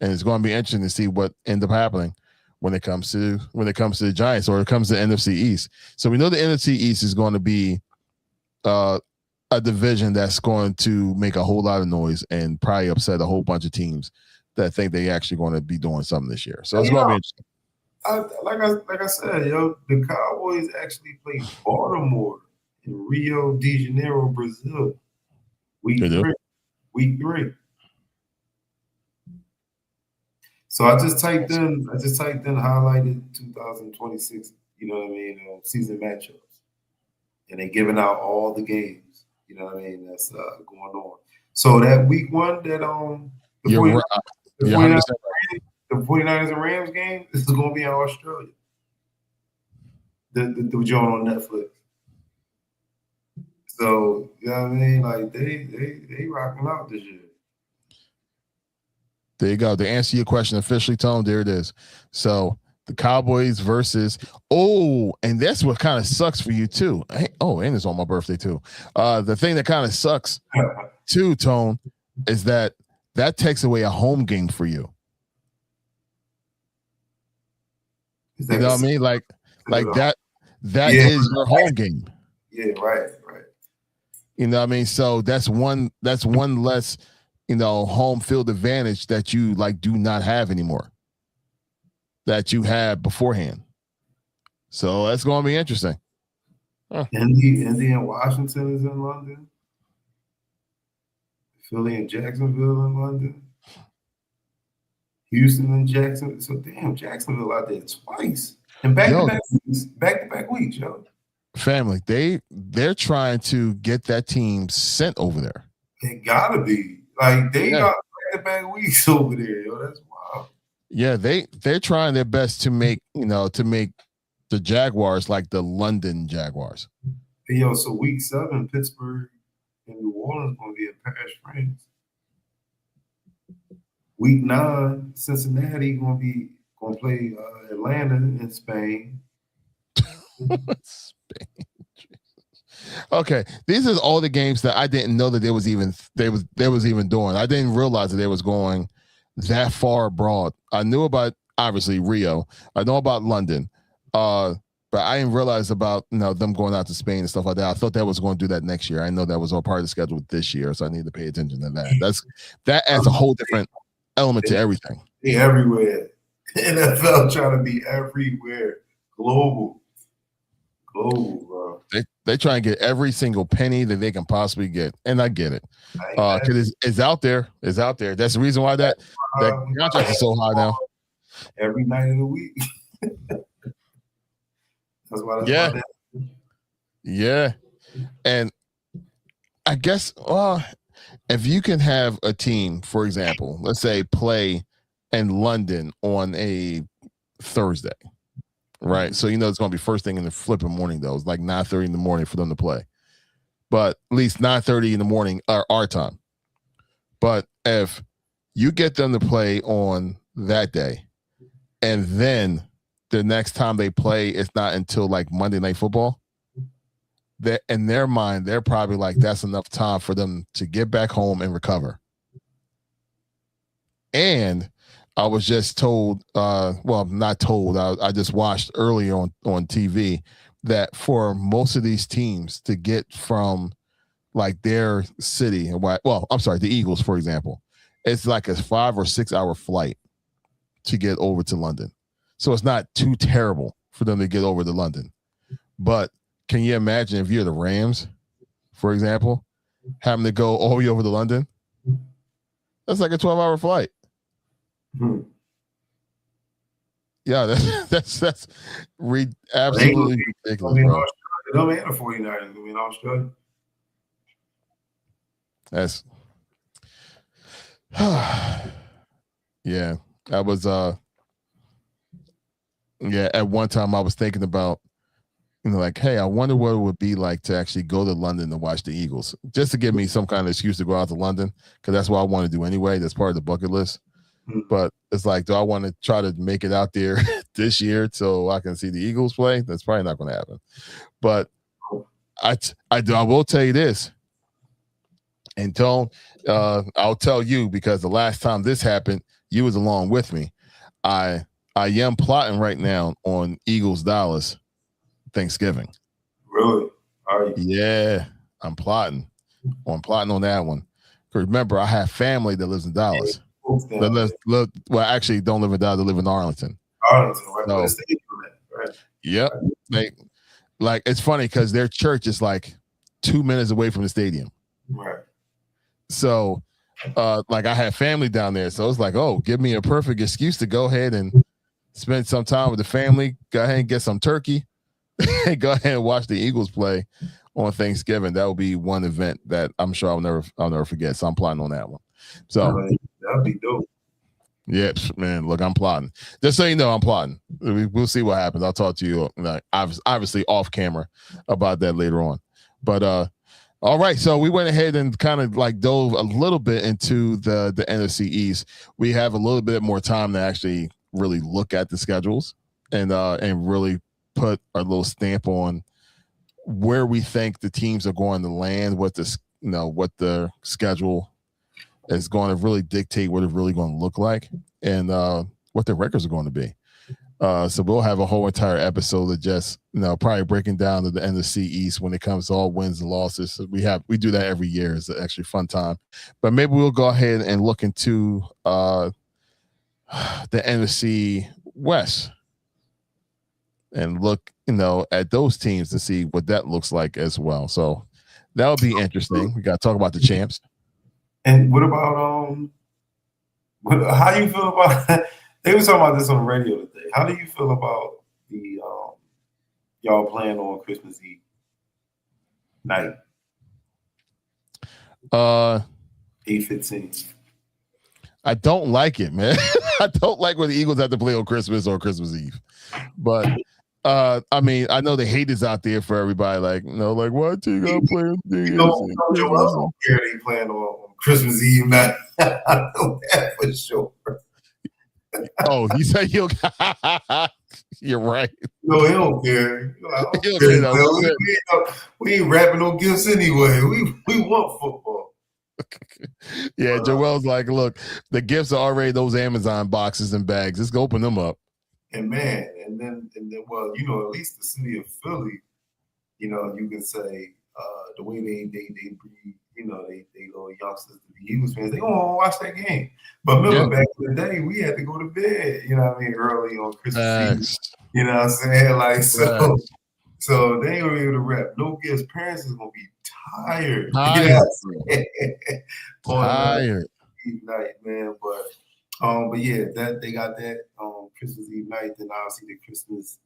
and it's going to be interesting to see what ends up happening when it comes to the Giants or it comes to the NFC East. So we know the NFC East is going to be a division that's going to make a whole lot of noise and probably upset a whole bunch of teams that think they actually going to be doing something this year. So it's going to be interesting. Like I said, the Cowboys actually played Baltimore in Rio de Janeiro, Brazil. Week 3. So I just typed in highlighted 2026, season matchups. And they're giving out all the games. You know what I mean? That's going on. So that week 1, that the 49ers and Rams game, this is going to be in Australia. The joint on Netflix. So, you know what I mean? Like, they rocking out this year. There you go. To answer your question officially, Tone, there it is. So, the Cowboys versus, and that's what kind of sucks for you, too. And it's on my birthday, too. The thing that kind of sucks, too, Tone, is that takes away a home game for you. You know what I mean? Like that is your home game. Yeah, right. You know what I mean? So that's one less, home field advantage that you do not have anymore that you had beforehand. So that's going to be interesting. Indy and Washington is in London. Philly and Jacksonville in London. Houston and Jacksonville. So damn, Jacksonville out there twice. And back-to-back weeks, yo. Family, they're trying to get that team sent over there. They gotta be. Like they got back-to-back weeks over there, yo. That's wild. Yeah, they're trying their best to make the Jaguars like the London Jaguars. Hey, yo, so week 7, Pittsburgh and New Orleans gonna be at Paris, France. Week 9, Cincinnati gonna play Atlanta in Spain. Spain. Okay, these are all the games that I didn't know that they was even doing. I didn't realize that they was going that far abroad. I knew about obviously Rio. I know about London, but I didn't realize about them going out to Spain and stuff like that. I thought that was going to do that next year. I know that was all part of the schedule this year, so I need to pay attention to that. That adds a whole different element to everything. They're everywhere. NFL trying to be everywhere. Global, bro. They try and get every single penny that they can possibly get, and I get it because it's out there. It's out there. That's the reason why that contract is so high now. Every night of the week. That's why. Yeah, and I guess if you can have a team, for example, let's say play in London on a Thursday. Right. So, it's going to be first thing in the flipping morning, though. It's like 9:30 in the morning for them to play. but at least 9:30 in the morning our time. But if you get them to play on that day, and then the next time they play, it's not until like Monday Night Football, that in their mind, they're probably like, that's enough time for them to get back home and recover. And I was just told, well, not told, I just watched earlier on TV that for most of these teams to get from like their city, well, I'm sorry, the Eagles, for example, it's like a 5 or 6 hour flight to get over to London. So it's not too terrible for them to get over to London. But can you imagine if you're the Rams, for example, having to go all the way over to London? That's like a 12-hour flight. Hmm. Yeah, that's absolutely ridiculous, bro. Don't matter 49ers. I mean, Australia. That's yeah. I was yeah, at one time I was thinking about, like, hey, I wonder what it would be like to actually go to London to watch the Eagles, just to give me some kind of excuse to go out to London, because that's what I want to do anyway. That's part of the bucket list. But it's like, do I want to try to make it out there this year so I can see the Eagles play? That's probably not going to happen. But I will tell you this, and Tone, I'll tell you, because the last time this happened, you was along with me. I am plotting right now on Eagles Dallas Thanksgiving. Really? Are you? Yeah, I'm plotting on that one. Remember, I have family that lives in Dallas. Well, actually, don't live in Dallas. They live in Arlington. Arlington, right? So, right. Yep. Like it's funny because their church is like 2 minutes away from the stadium. Right. So, like I have family down there, so it's like, oh, give me a perfect excuse to go ahead and spend some time with the family. Go ahead and get some turkey. Go ahead and watch the Eagles play on Thanksgiving. That will be one event that I'm sure I'll never forget. So I'm plotting on that one. So that'd be dope. Yeah, man. Look, I'm plotting. Just so you know, I'm plotting. We'll see what happens. I'll talk to you, obviously off camera, about that later on. But all right. So we went ahead and kind of like dove a little bit into the NFC East. We have a little bit more time to actually really look at the schedules and really put our little stamp on where we think the teams are going to land, what the schedule is going to really dictate what it's really going to look like, and what the records are going to be. So we'll have a whole entire episode of just probably breaking down to the NFC East when it comes to all wins and losses. So we do that every year. It's actually a fun time. But maybe we'll go ahead and look into the NFC West and look at those teams to see what that looks like as well. So that'll be interesting. We got to talk about the champs. And what about how do you feel about they were talking about this on the radio today. How do you feel about the y'all playing on Christmas Eve night? 8:15. I don't like it, man. I don't like when the Eagles have to play on Christmas or Christmas Eve. But I mean, I know the hate is out there for everybody. Like, like, why do you gotta play on Joel don't care they playing on Christmas Eve night. I know that for sure. Oh, you say you're right. No, he don't care. We ain't wrapping no gifts anyway. We want football. Yeah, Joel's like, look, the gifts are already those Amazon boxes and bags. Let's go open them up. And man, and then, well, at least the city of Philly, you can say the way they breed, they little youngsters to be Eagles fans, they gonna watch that game. But remember, back in the day, we had to go to bed, early on Christmas Eve. You know what I'm saying? Like, so they ain't gonna be able to rep. No gifts. Parents is gonna be tired. Tired. Eve night, man. But yeah, that they got that Christmas Eve night. Then obviously the Christmas,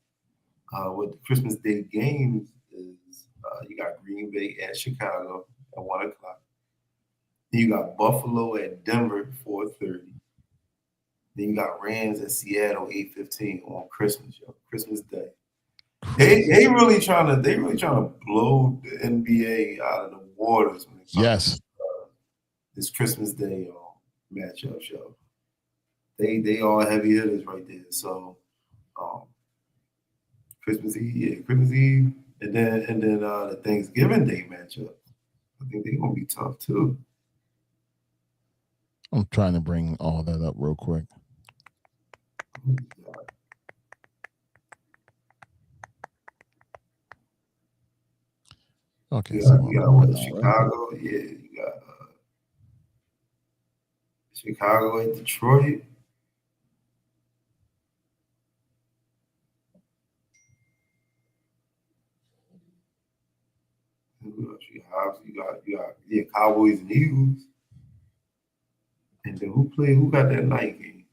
what the Christmas Day games is. You got Green Bay at Chicago at 1:00. Then you got Buffalo at Denver 4:30. Then you got Rams at Seattle 8:15 on Christmas Day. They really trying to blow the NBA out of the waters when it comes to this Christmas Day matchup show. They all heavy hitters right there. So Christmas Eve, and then the Thanksgiving Day matchup. I think they're gonna be tough too. I'm trying to bring all that up real quick. Okay, you got what, Chicago? Right? Yeah, you got Chicago and Detroit. You got Cowboys and Eagles. And then who got that night game?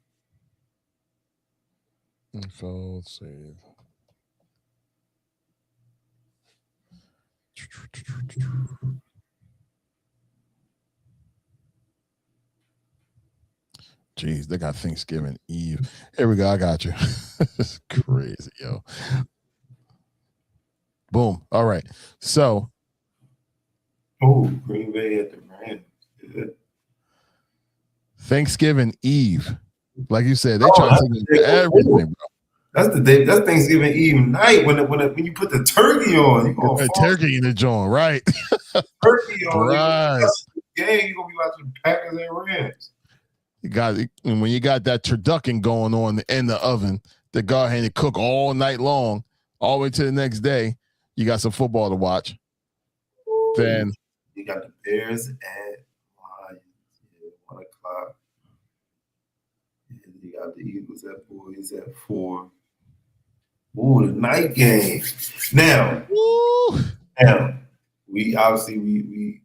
So let's see. Jeez, they got Thanksgiving Eve. Here we go. I got you. It's crazy, yo. Boom. All right. So. Green Bay at the Rams. Yeah. Thanksgiving Eve. Like you said, they trying to take everything, bro. That's the day. That's Thanksgiving Eve night when you put the turkey on. You gonna turkey in the joint, right? Turkey on, right? Game, you gonna be watching Packers and Rams. You got it, and when you got that turducken going on in the oven, to go ahead and cook all night long, all the way to the next day, you got some football to watch. Ooh. Then you got the Bears at 1 o'clock. You got the Eagles at 4. He's at 4. Ooh, the night game. Now, we obviously we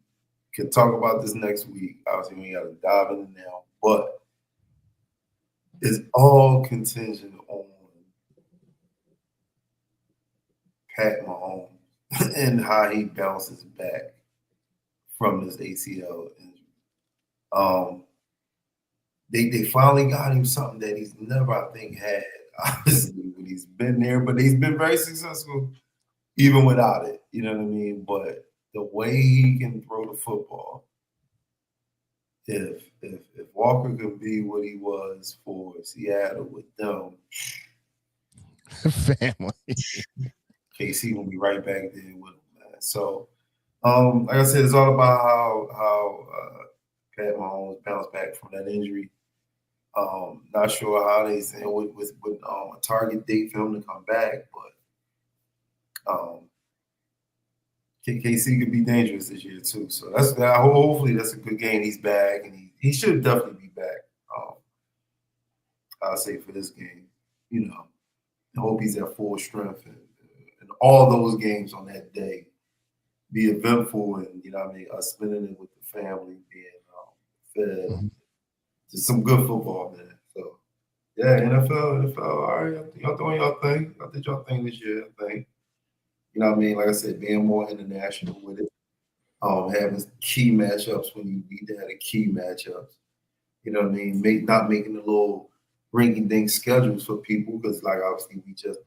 can talk about this next week. Obviously, we got to dive in now, but it's all contingent on Pat Mahomes and how he bounces back from this ACL injury. They finally got him something that he's never, I think, had, obviously, when he's been there, but he's been very successful even without it. You know what I mean? But the way he can throw the football, if Walker could be what he was for Seattle with them, family, KC will be right back there with him, man. So, like I said, it's all about how Pat Mahomes bounced back from that injury. Not sure how they say with a target date for him to come back, but KC could be dangerous this year too. So hopefully that's a good game. He's back, and he should definitely be back. I'll say for this game, I hope he's at full strength and all those games on that day be eventful, and us spending it with the family, being fed. Mm-hmm. Just some good football, man. So, yeah, NFL, all right. Y'all doing y'all thing. I did y'all thing this year, I think. You know what I mean? Like I said, being more international with it. Having key matchups when you need to have the key matchups. You know what I mean? Not making the little rinky-dink schedules for people, because, like, obviously we just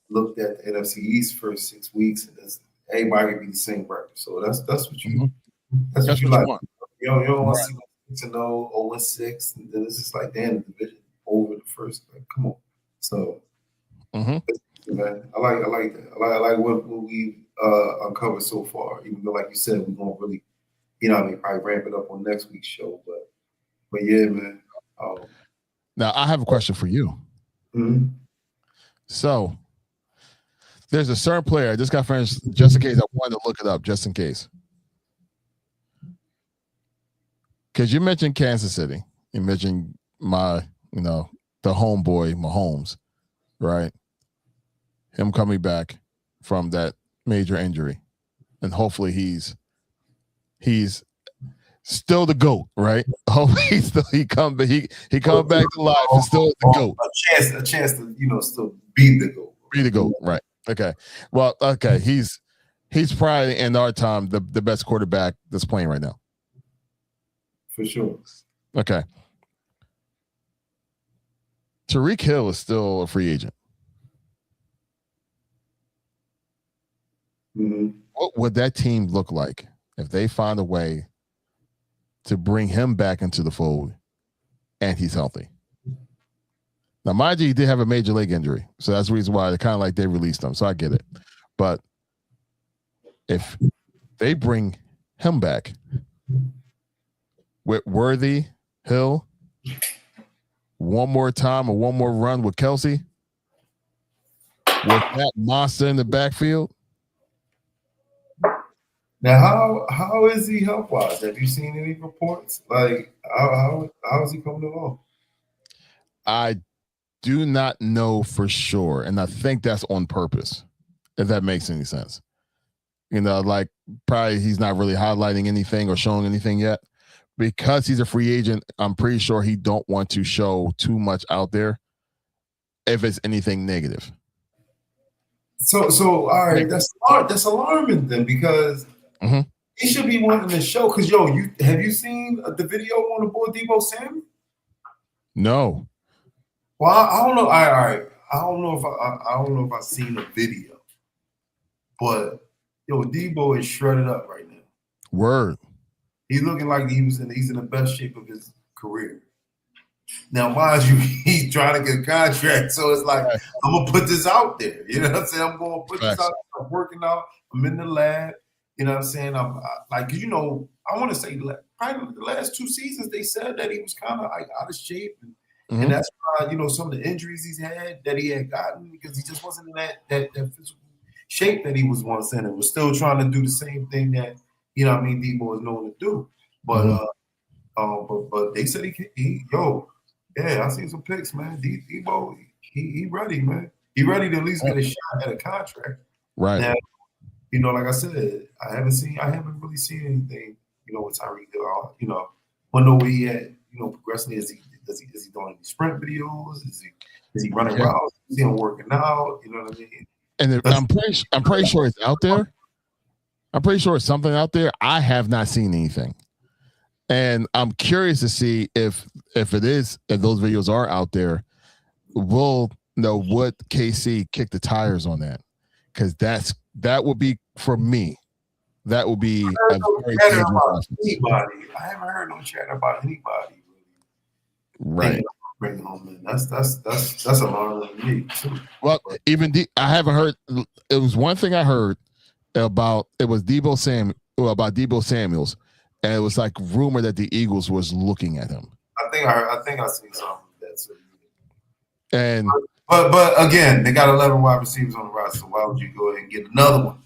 looked at the NFC East for 6 weeks, and everybody can be the same record. So that's what you that's what you like. Want. You don't want to see 6-0, 0-6, and then it's just like, damn, the division over the first. Like, come on. So, man, I like that. I like what we've uncovered so far. Even though, like you said, we're gonna really, probably ramp it up on next week's show. But yeah, man. Now I have a question for you. Mm-hmm. So, there's a certain player. I just got friends, just in case I wanted to look it up, just in case. Because you mentioned Kansas City. You mentioned the homeboy, Mahomes, right? Him coming back from that major injury. And hopefully he's still the GOAT, right? Hopefully he come back to life and still the GOAT. A chance to, still be the GOAT. Be the GOAT, right. Okay. Well, okay. He's probably in our time the best quarterback that's playing right now. For sure. Okay. Tyreek Hill is still a free agent. what would that team look like if they find a way to bring him back into the fold and he's healthy? Now, mind you, he did have a major leg injury, so that's the reason why they released him. So I get it, but if they bring him back with Worthy, Hill, one more time or one more run with Kelsey, with that monster in the backfield. Now, how is he health wise? Have you seen any reports? Like, how is he coming along? I do not know for sure, and I think that's on purpose, if that makes any sense. Like probably he's not really highlighting anything or showing anything yet. Because he's a free agent, I'm pretty sure he don't want to show too much out there if it's anything negative. So all right, that's alarming then, because he should be wanting to show. Because have you seen the video on the boy Deebo Samuel? No. Well, I don't know. All right. I don't know if I've seen the video, but Deebo is shredded up right now. Word. He's looking like he's in the best shape of his career. Now, mind you, he's trying to get a contract, so it's like I'm gonna put this out there. You know what I'm saying? I'm gonna put this out. I'm working out. I'm in the lab. You know what I'm saying? I'm I want to say probably the last 2 seasons they said that he was kind of like out of shape, and that's why some of the injuries he's had that he had gotten, because he just wasn't in that physical shape that he was once in, and was still trying to do the same thing that Deebo is known to do. But but they said I seen some pics, man. Deebo, he ready, man. He ready to at least get a shot at a contract. Right. Now, like I said, I haven't really seen anything, with Tyreek Hill. I know where he at, progressing. Is he doing any sprint videos? Is he running routes? Is he working out? You know what I mean? And I'm pretty sure it's out there. I'm pretty sure it's something out there. I have not seen anything. And I'm curious to see if those videos are out there, we'll know what KC kick the tires on that. Because that would be, for me, that would be a very dangerous anybody. I haven't heard no chat about anybody really. Right. Bringing home in. That's alarming to me too. Well, I haven't heard. It was one thing I heard about. It was Deebo Samuels, and it was like rumor that the Eagles was looking at him. I think I seen something that too. And but again, they got 11 wide receivers on the roster. So why would you go ahead and get another one?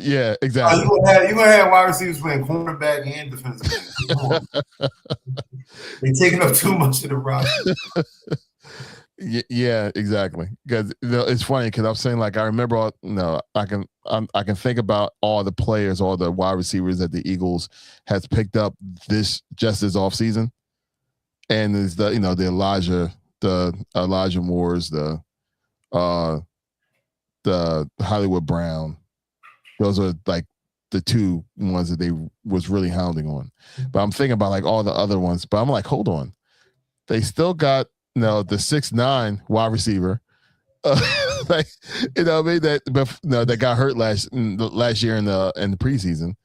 Yeah, exactly. You gonna have wide receivers playing cornerback and defensive end. They're taking up too much of the roster. Yeah, exactly. Because it's funny because I'm saying, like, I remember I can think about all the players, all the wide receivers that the Eagles has picked up this offseason. And there's the Elijah Moores, the Hollywood Brown. Those are like the 2 ones that they was really hounding on. But I'm thinking about like all the other ones. But I'm like, hold on, they still got the 6'9" wide receiver, like what I mean, that got hurt last year in the preseason.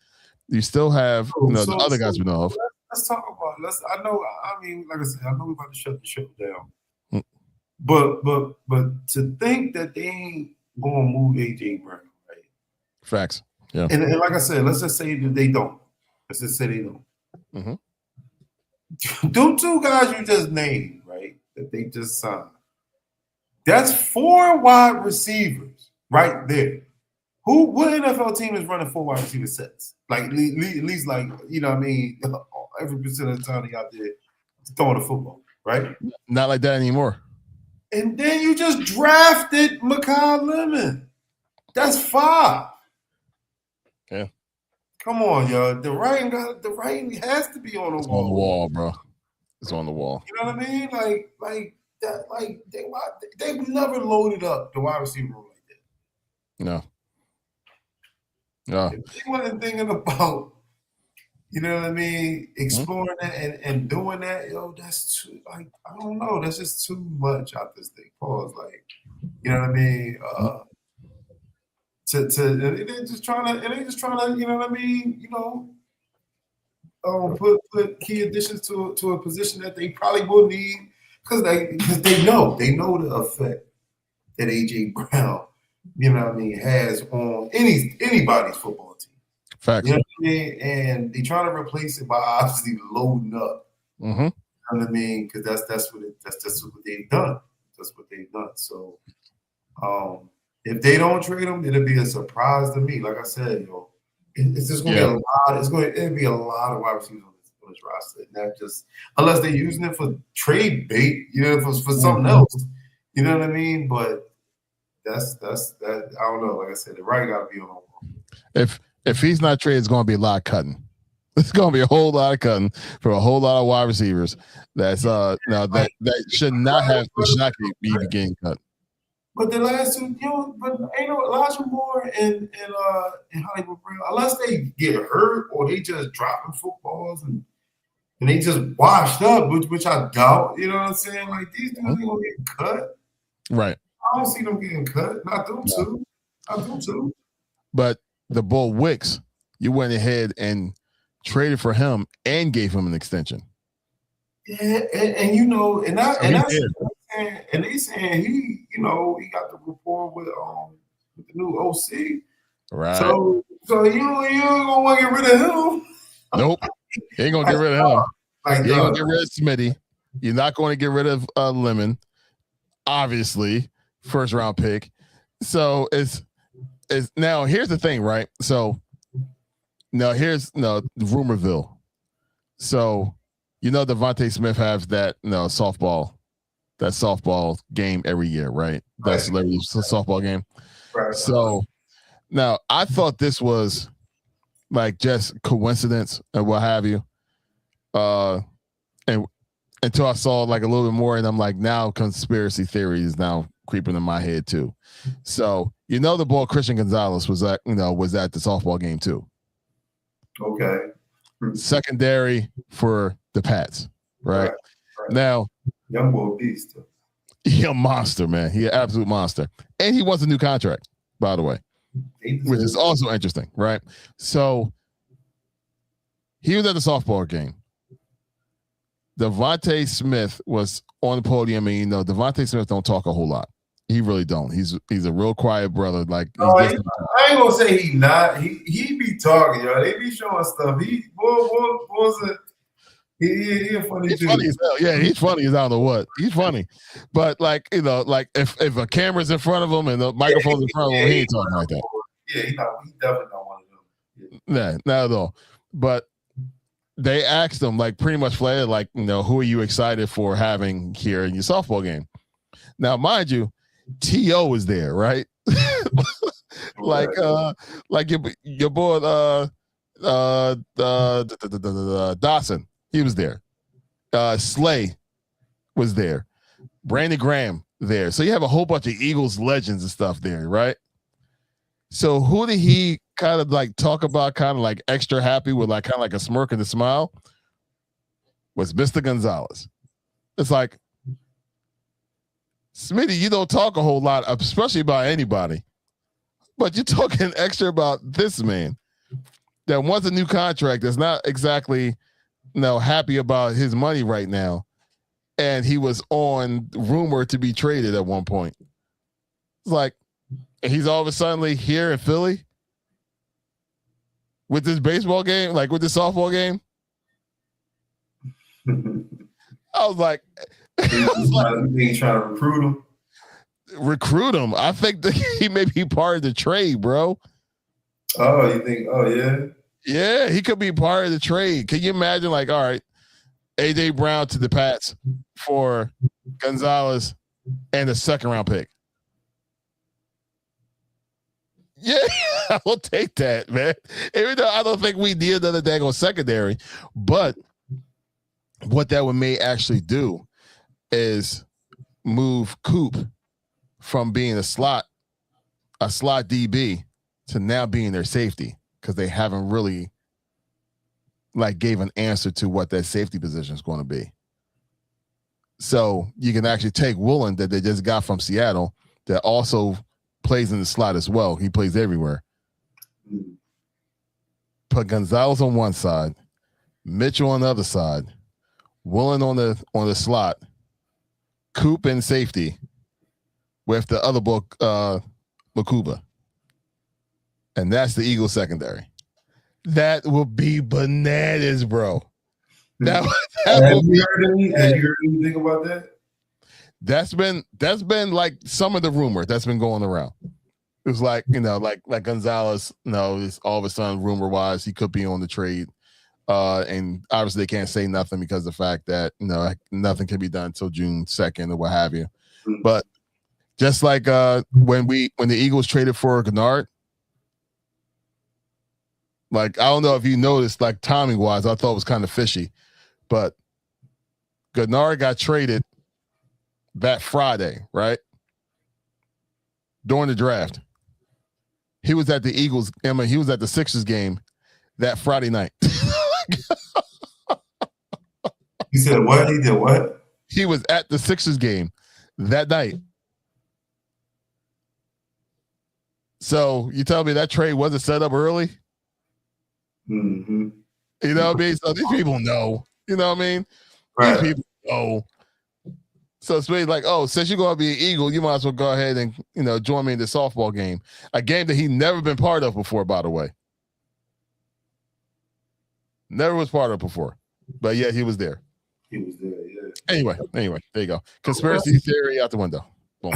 You still have the other guys we know of. Let's talk about. Like I said, I know we're about to shut the show down. But to think that they ain't gonna move AJ Brown. Facts. Yeah. And like I said, let's just say that they don't. Let's just say they don't. Mm-hmm. Them 2 guys you just named, right, that they just signed. That's 4 wide receivers right there. What NFL team is running 4 wide receiver sets? Like at least like, every percent of the time they out there throwing the football, right? Not like that anymore. And then you just drafted Mekhi Lemon. That's 5. Yeah. Come on, y'all. The writing has to be on the wall. On the wall, bro. It's on the wall. You know what I mean? Like that. Like they never loaded up the wide receiver room like that. No. No. If they wasn't thinking about, exploring that and doing that, that's too, like, I don't know. That's just too much out this thing. Pause. Like, you know what I mean? they're just trying to, you know what I mean? Put key additions to a position that they probably will need because they know the effect that AJ Brown, you know what I mean, has on anybody's football team. Facts. You know what I mean? And they try to replace it by obviously loading up. Mm-hmm. You know what I mean? Because that's what they've done. That's what they've done. So if they don't trade him, it'll be a surprise to me. Like I said, it's just gonna be a lot. It'll be a lot of wide receivers on this roster. Not just unless they're using it for trade bait, for something else. You know what I mean? But that's that. I don't know. Like I said, the right got to be on the wall. If he's not traded, it's going to be a lot of cutting. It's going to be a whole lot of cutting for a whole lot of wide receivers. That's that should not be getting cut. But the last two, but ain't no Elijah Moore and Hollywood Brown, unless they get hurt or they just dropping footballs and they just washed up, which I doubt. You know what I'm saying? Like these dudes ain't gonna get cut. Right. I don't see them getting cut. Not them two. Not them two. But the Bull Wicks, you went ahead and traded for him and gave him an extension. Yeah, and they saying he, he got the rapport with the new OC. Right. So you ain't gonna want to get rid of him. Nope. You ain't gonna get rid of him. You ain't gonna get rid of Smitty. You're not going to get rid of Lemon. Obviously, first round pick. So it's now here's the thing, right? So now here's Rumorville. So Devontae Smith has that softball game every year, right? That celebrity softball game. Right. So now I thought this was like just coincidence and what have you. And until I saw like a little bit more, and I'm like, now conspiracy theory is now creeping in my head too. So the boy Christian Gonzalez was at the softball game too. Okay. Secondary for the Pats, right? Now, young boy beast. He a monster, man. He an absolute monster, and he wants a new contract, by the way, which is also interesting, right? So he was at the softball game. Devontae Smith was on the podium, and Devontae Smith don't talk a whole lot. He really don't. He's a real quiet brother. Like I ain't gonna say he not. He be talking, yo. They be showing stuff. He a funny dude. Funny as hell. Yeah, he's funny as I don't know what. He's funny, but like if a camera's in front of him and the microphone's in front of him, he ain't talking like that. Yeah, he definitely not one of them. Nah, not at all. But they asked him like pretty much flat, like who are you excited for having here in your softball game? Now, mind you, T.O. was there, right? like your boy Dawson, he was there. Slay was there. Brandon Graham there. So you have a whole bunch of Eagles legends and stuff there, right? So who did he kind of like talk about, kind of like extra happy with like kind of like a smirk and a smile? Was Mr. Gonzalez. It's like, Smitty, you don't talk a whole lot, especially about anybody, but you're talking extra about this man that wants a new contract that's not exactly happy about his money right now, and he was on rumor to be traded at one point. It's like he's all of a sudden here in Philly with this baseball game, like with this softball game. I was like, he's trying to recruit him. Recruit him. I think that he may be part of the trade, bro. Oh, you think? Oh, yeah. Yeah, he could be part of the trade. Can you imagine, like, all right, AJ Brown to the Pats for Gonzalez and a second-round pick? Yeah, I will take that, man. Even though I don't think we need another daggone secondary, but what that may actually do is move Coop from being a slot DB to now being their safety, because they haven't really gave an answer to what that safety position is going to be. So you can actually take Woolen that they just got from Seattle that also plays in the slot as well. He plays everywhere. Put Gonzalez on one side, Mitchell on the other side, Woolen on the slot, Coop in safety with the other book, Makuba. And that's the Eagles secondary. That will be bananas, bro. Have you heard anything about that? That's been like some of the rumor that's been going around. It was like, like Gonzalez, it's all of a sudden rumor wise he could be on the trade. And obviously they can't say nothing because of the fact that nothing can be done until June 2nd or what have you. Mm-hmm. But just like when the Eagles traded for Gennard, like I don't know if you noticed, like timing wise, I thought it was kind of fishy, but Gennard got traded that Friday, right? During the draft. He was at the Eagles, he was at the Sixers game that Friday night. You said what? He did what? He was at the Sixers game that night. So you tell me that trade wasn't set up early? Mm-hmm. You know what I mean? So these people know. You know what I mean? Right. These people know. So it's really like, oh, since you're going to be an Eagle, you might as well go ahead and, join me in the softball game. A game that he never been part of before, by the way. Never was part of before. But yet he was there. He was there, yeah. Anyway, there you go. Conspiracy theory out the window. Boom.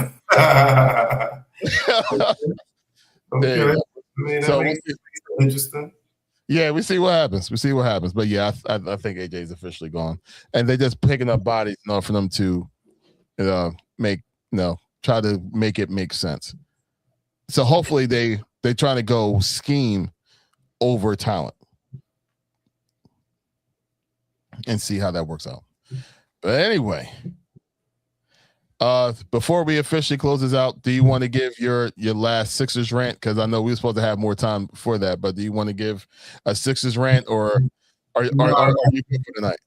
Okay. There you go. I mean, so interesting. Yeah, we see what happens. But yeah, I think AJ is officially gone. And they're just picking up bodies for them to try to make it make sense. So hopefully they try to go scheme over talent and see how that works out. But anyway, before we officially close this out, do you want to give your last Sixers rant? Because I know we were supposed to have more time for that, but do you want to give a Sixers rant, or are you good for tonight?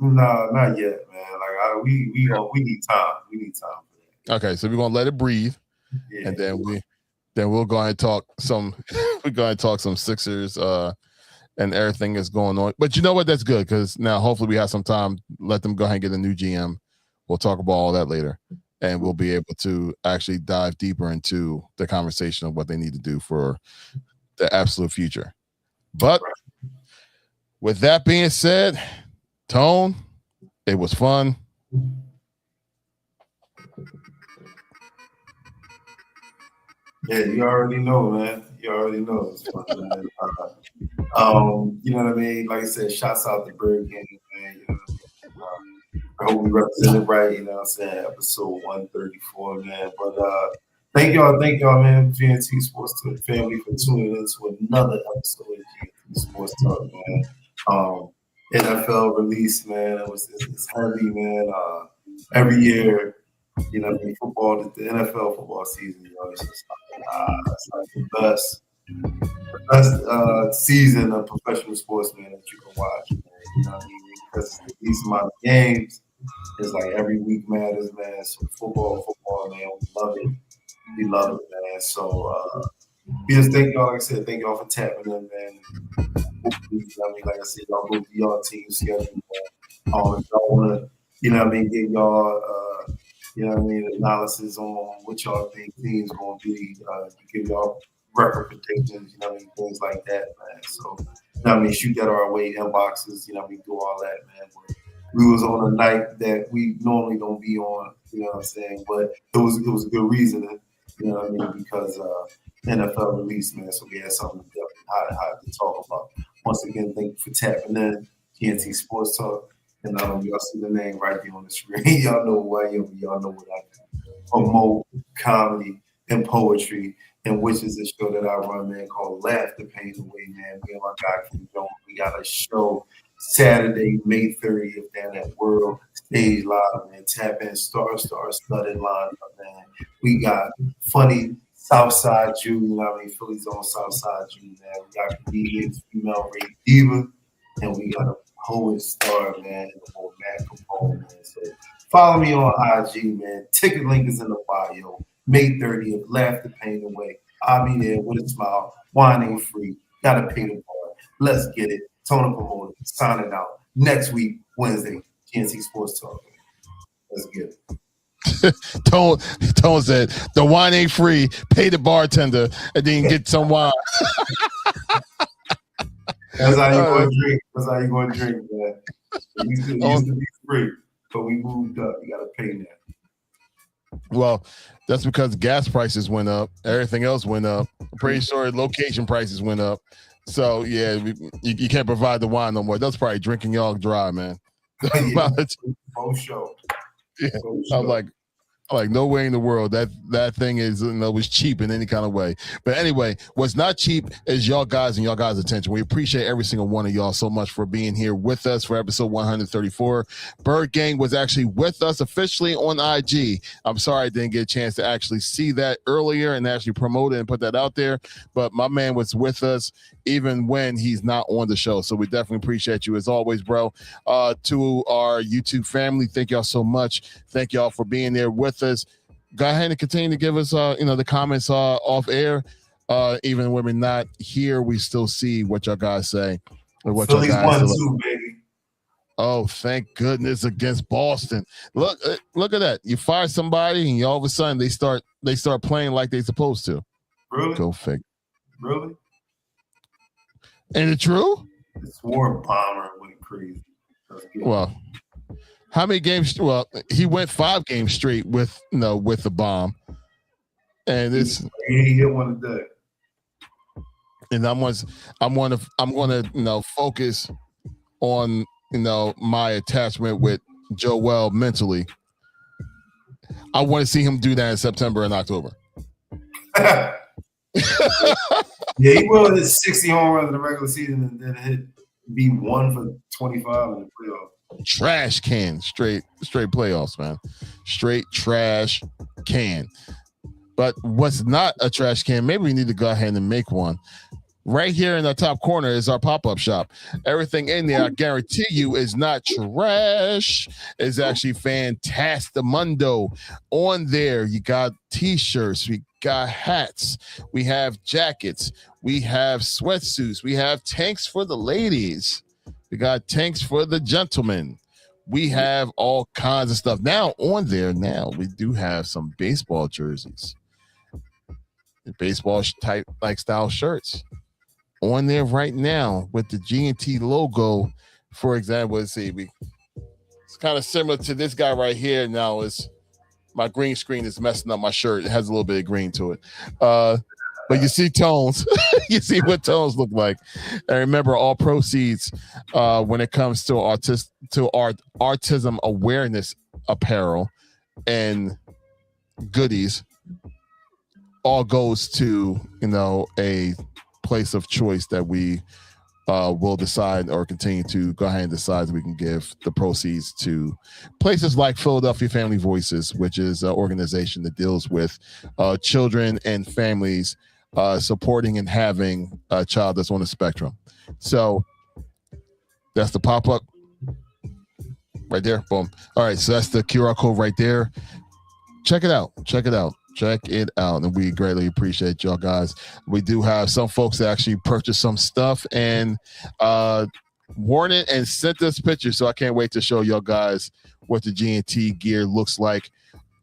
No, not yet, man. Like we need time. We need time for that. Okay, so we're gonna let it breathe, and then we'll go ahead and talk some. We're going to talk some Sixers, and everything is going on. But you know what? That's good because now hopefully we have some time. Let them go ahead and get a new GM. We'll talk about all that later, and we'll be able to actually dive deeper into the conversation of what they need to do for the absolute future. But with that being said, Tone, it was fun. Yeah, you already know, man. You already know it's fun, man. You know what I mean? Like I said, shouts out to Bird Gang, man. You know what I mean? I hope we represented right, you know what I'm saying? Episode 134, man. But thank y'all, man, GNT Sports Talk family for tuning in to another episode of GNT Sports Talk, man. NFL release, man. It's heavy, man. Every year, you know, football, the NFL football season, it's just like the best season of professional sports, man, that you can watch, man. You know what I mean? Because it's the least amount of games. It's like every week matters, man. So football, man, we love it, man. So we just thank y'all, like I said, thank y'all for tapping in, man. Hopefully, like I said, y'all go do y'all team schedule, man. Y'all wanna, give y'all analysis on what y'all think teams gonna be, give y'all record predictions, things like that, man. So, shoot that our way, inboxes, do all that, man. But we was on a night that we normally don't be on, but it was a good reason, because NFL release, man. So we had something hot to talk about. Once again, thank you for tapping in, GNT Sports Talk. And y'all see the name right there on the screen. Y'all know who I am. Y'all know what I do. Promote comedy and poetry, and which is a show that I run, man, called Laugh the Pain Away, man. Me and my guy Kim Jones, we got a show Saturday, May 30th, down at World Stage Live, man. Tap in, star-studded lineup, man. We got funny Southside Jew, Philly's on Southside Jew, man. We got comedian, female Ray Diva, and we got a poet star, man, the whole Matt Capone, man. So follow me on IG, man. Ticket link is in the bio. May 30th, laugh the pain away. I'll be there with a smile. Wine ain't free. Gotta pay the bar. Let's get it. Tony Promoter signing out. Next week, Wednesday, GNT Sports Talk. Let's get it. Tone said the wine ain't free. Pay the bartender and then get some wine. That's how you going to drink. That's how you going to drink, man. It used to be free, but we moved up. You got to pay now. Well, that's because gas prices went up. Everything else went up. I'm pretty sure location prices went up. So, yeah, you can't provide the wine no more. That's probably drinking y'all dry, man. For sure. Yeah. I'm like, no way in the world that thing is, was cheap in any kind of way. But anyway, what's not cheap is y'all guys and y'all guys' attention. We appreciate every single one of y'all so much for being here with us for episode 134. Bird Gang was actually with us officially on IG. I'm sorry I didn't get a chance to actually see that earlier and actually promote it and put that out there. But my man was with us even when he's not on the show. So we definitely appreciate you as always, bro. To our YouTube family, thank y'all so much. Thank y'all for being there with us. Go ahead and continue to give us the comments off air. Even when we're not here, we still see what y'all guys say or what y'all guys won too, baby. Oh, thank goodness, against Boston. Look at that. You fire somebody and all of a sudden they start playing like they're supposed to. Really? Go figure. Really? Ain't it true? This war bomber went crazy. Well, how many games? Well, he went 5 games straight with the bomb, and it's he hit one a day. And I'm gonna focus on my attachment with Joel mentally. I want to see him do that in September and October. Yeah, he will hit 60 home runs in the regular season and then be 1 for 25 in the playoffs. Trash can, straight playoffs, man. Straight trash can. But what's not a trash can, maybe we need to go ahead and make one. Right here in the top corner is our pop-up shop. Everything in there, I guarantee you, is not trash. It's actually fantastimundo. On there, you got T-shirts, we got hats, we have jackets, we have sweatsuits, we have tanks for the ladies, we got tanks for the gentlemen. We have all kinds of stuff. Now, on there, we do have some baseball jerseys. Baseball type style shirts on there right now with the GNT logo. For example, let's see, it's kind of similar to this guy right here. Now is my green screen is messing up my shirt. It has a little bit of green to it. But you see Tones. You see what Tones look like. And remember, all proceeds when it comes to autism awareness apparel and goodies all goes to a place of choice that we will decide or continue to go ahead and decide we can give the proceeds to places like Philadelphia Family Voices, which is an organization that deals with children and families supporting and having a child that's on the spectrum. So that's the pop-up right there. Boom. All right, so that's the QR code right there. Check it out. And we greatly appreciate y'all guys. We do have some folks that actually purchased some stuff and worn it and sent us pictures. So I can't wait to show y'all guys what the GNT gear looks like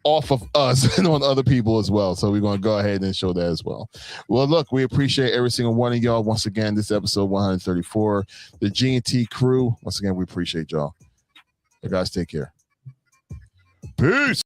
off of us and on other people as well. So we're going to go ahead and show that as well. Well, look, we appreciate every single one of y'all. Once again, this episode 134, the GNT crew. Once again, we appreciate y'all. You guys take care. Peace.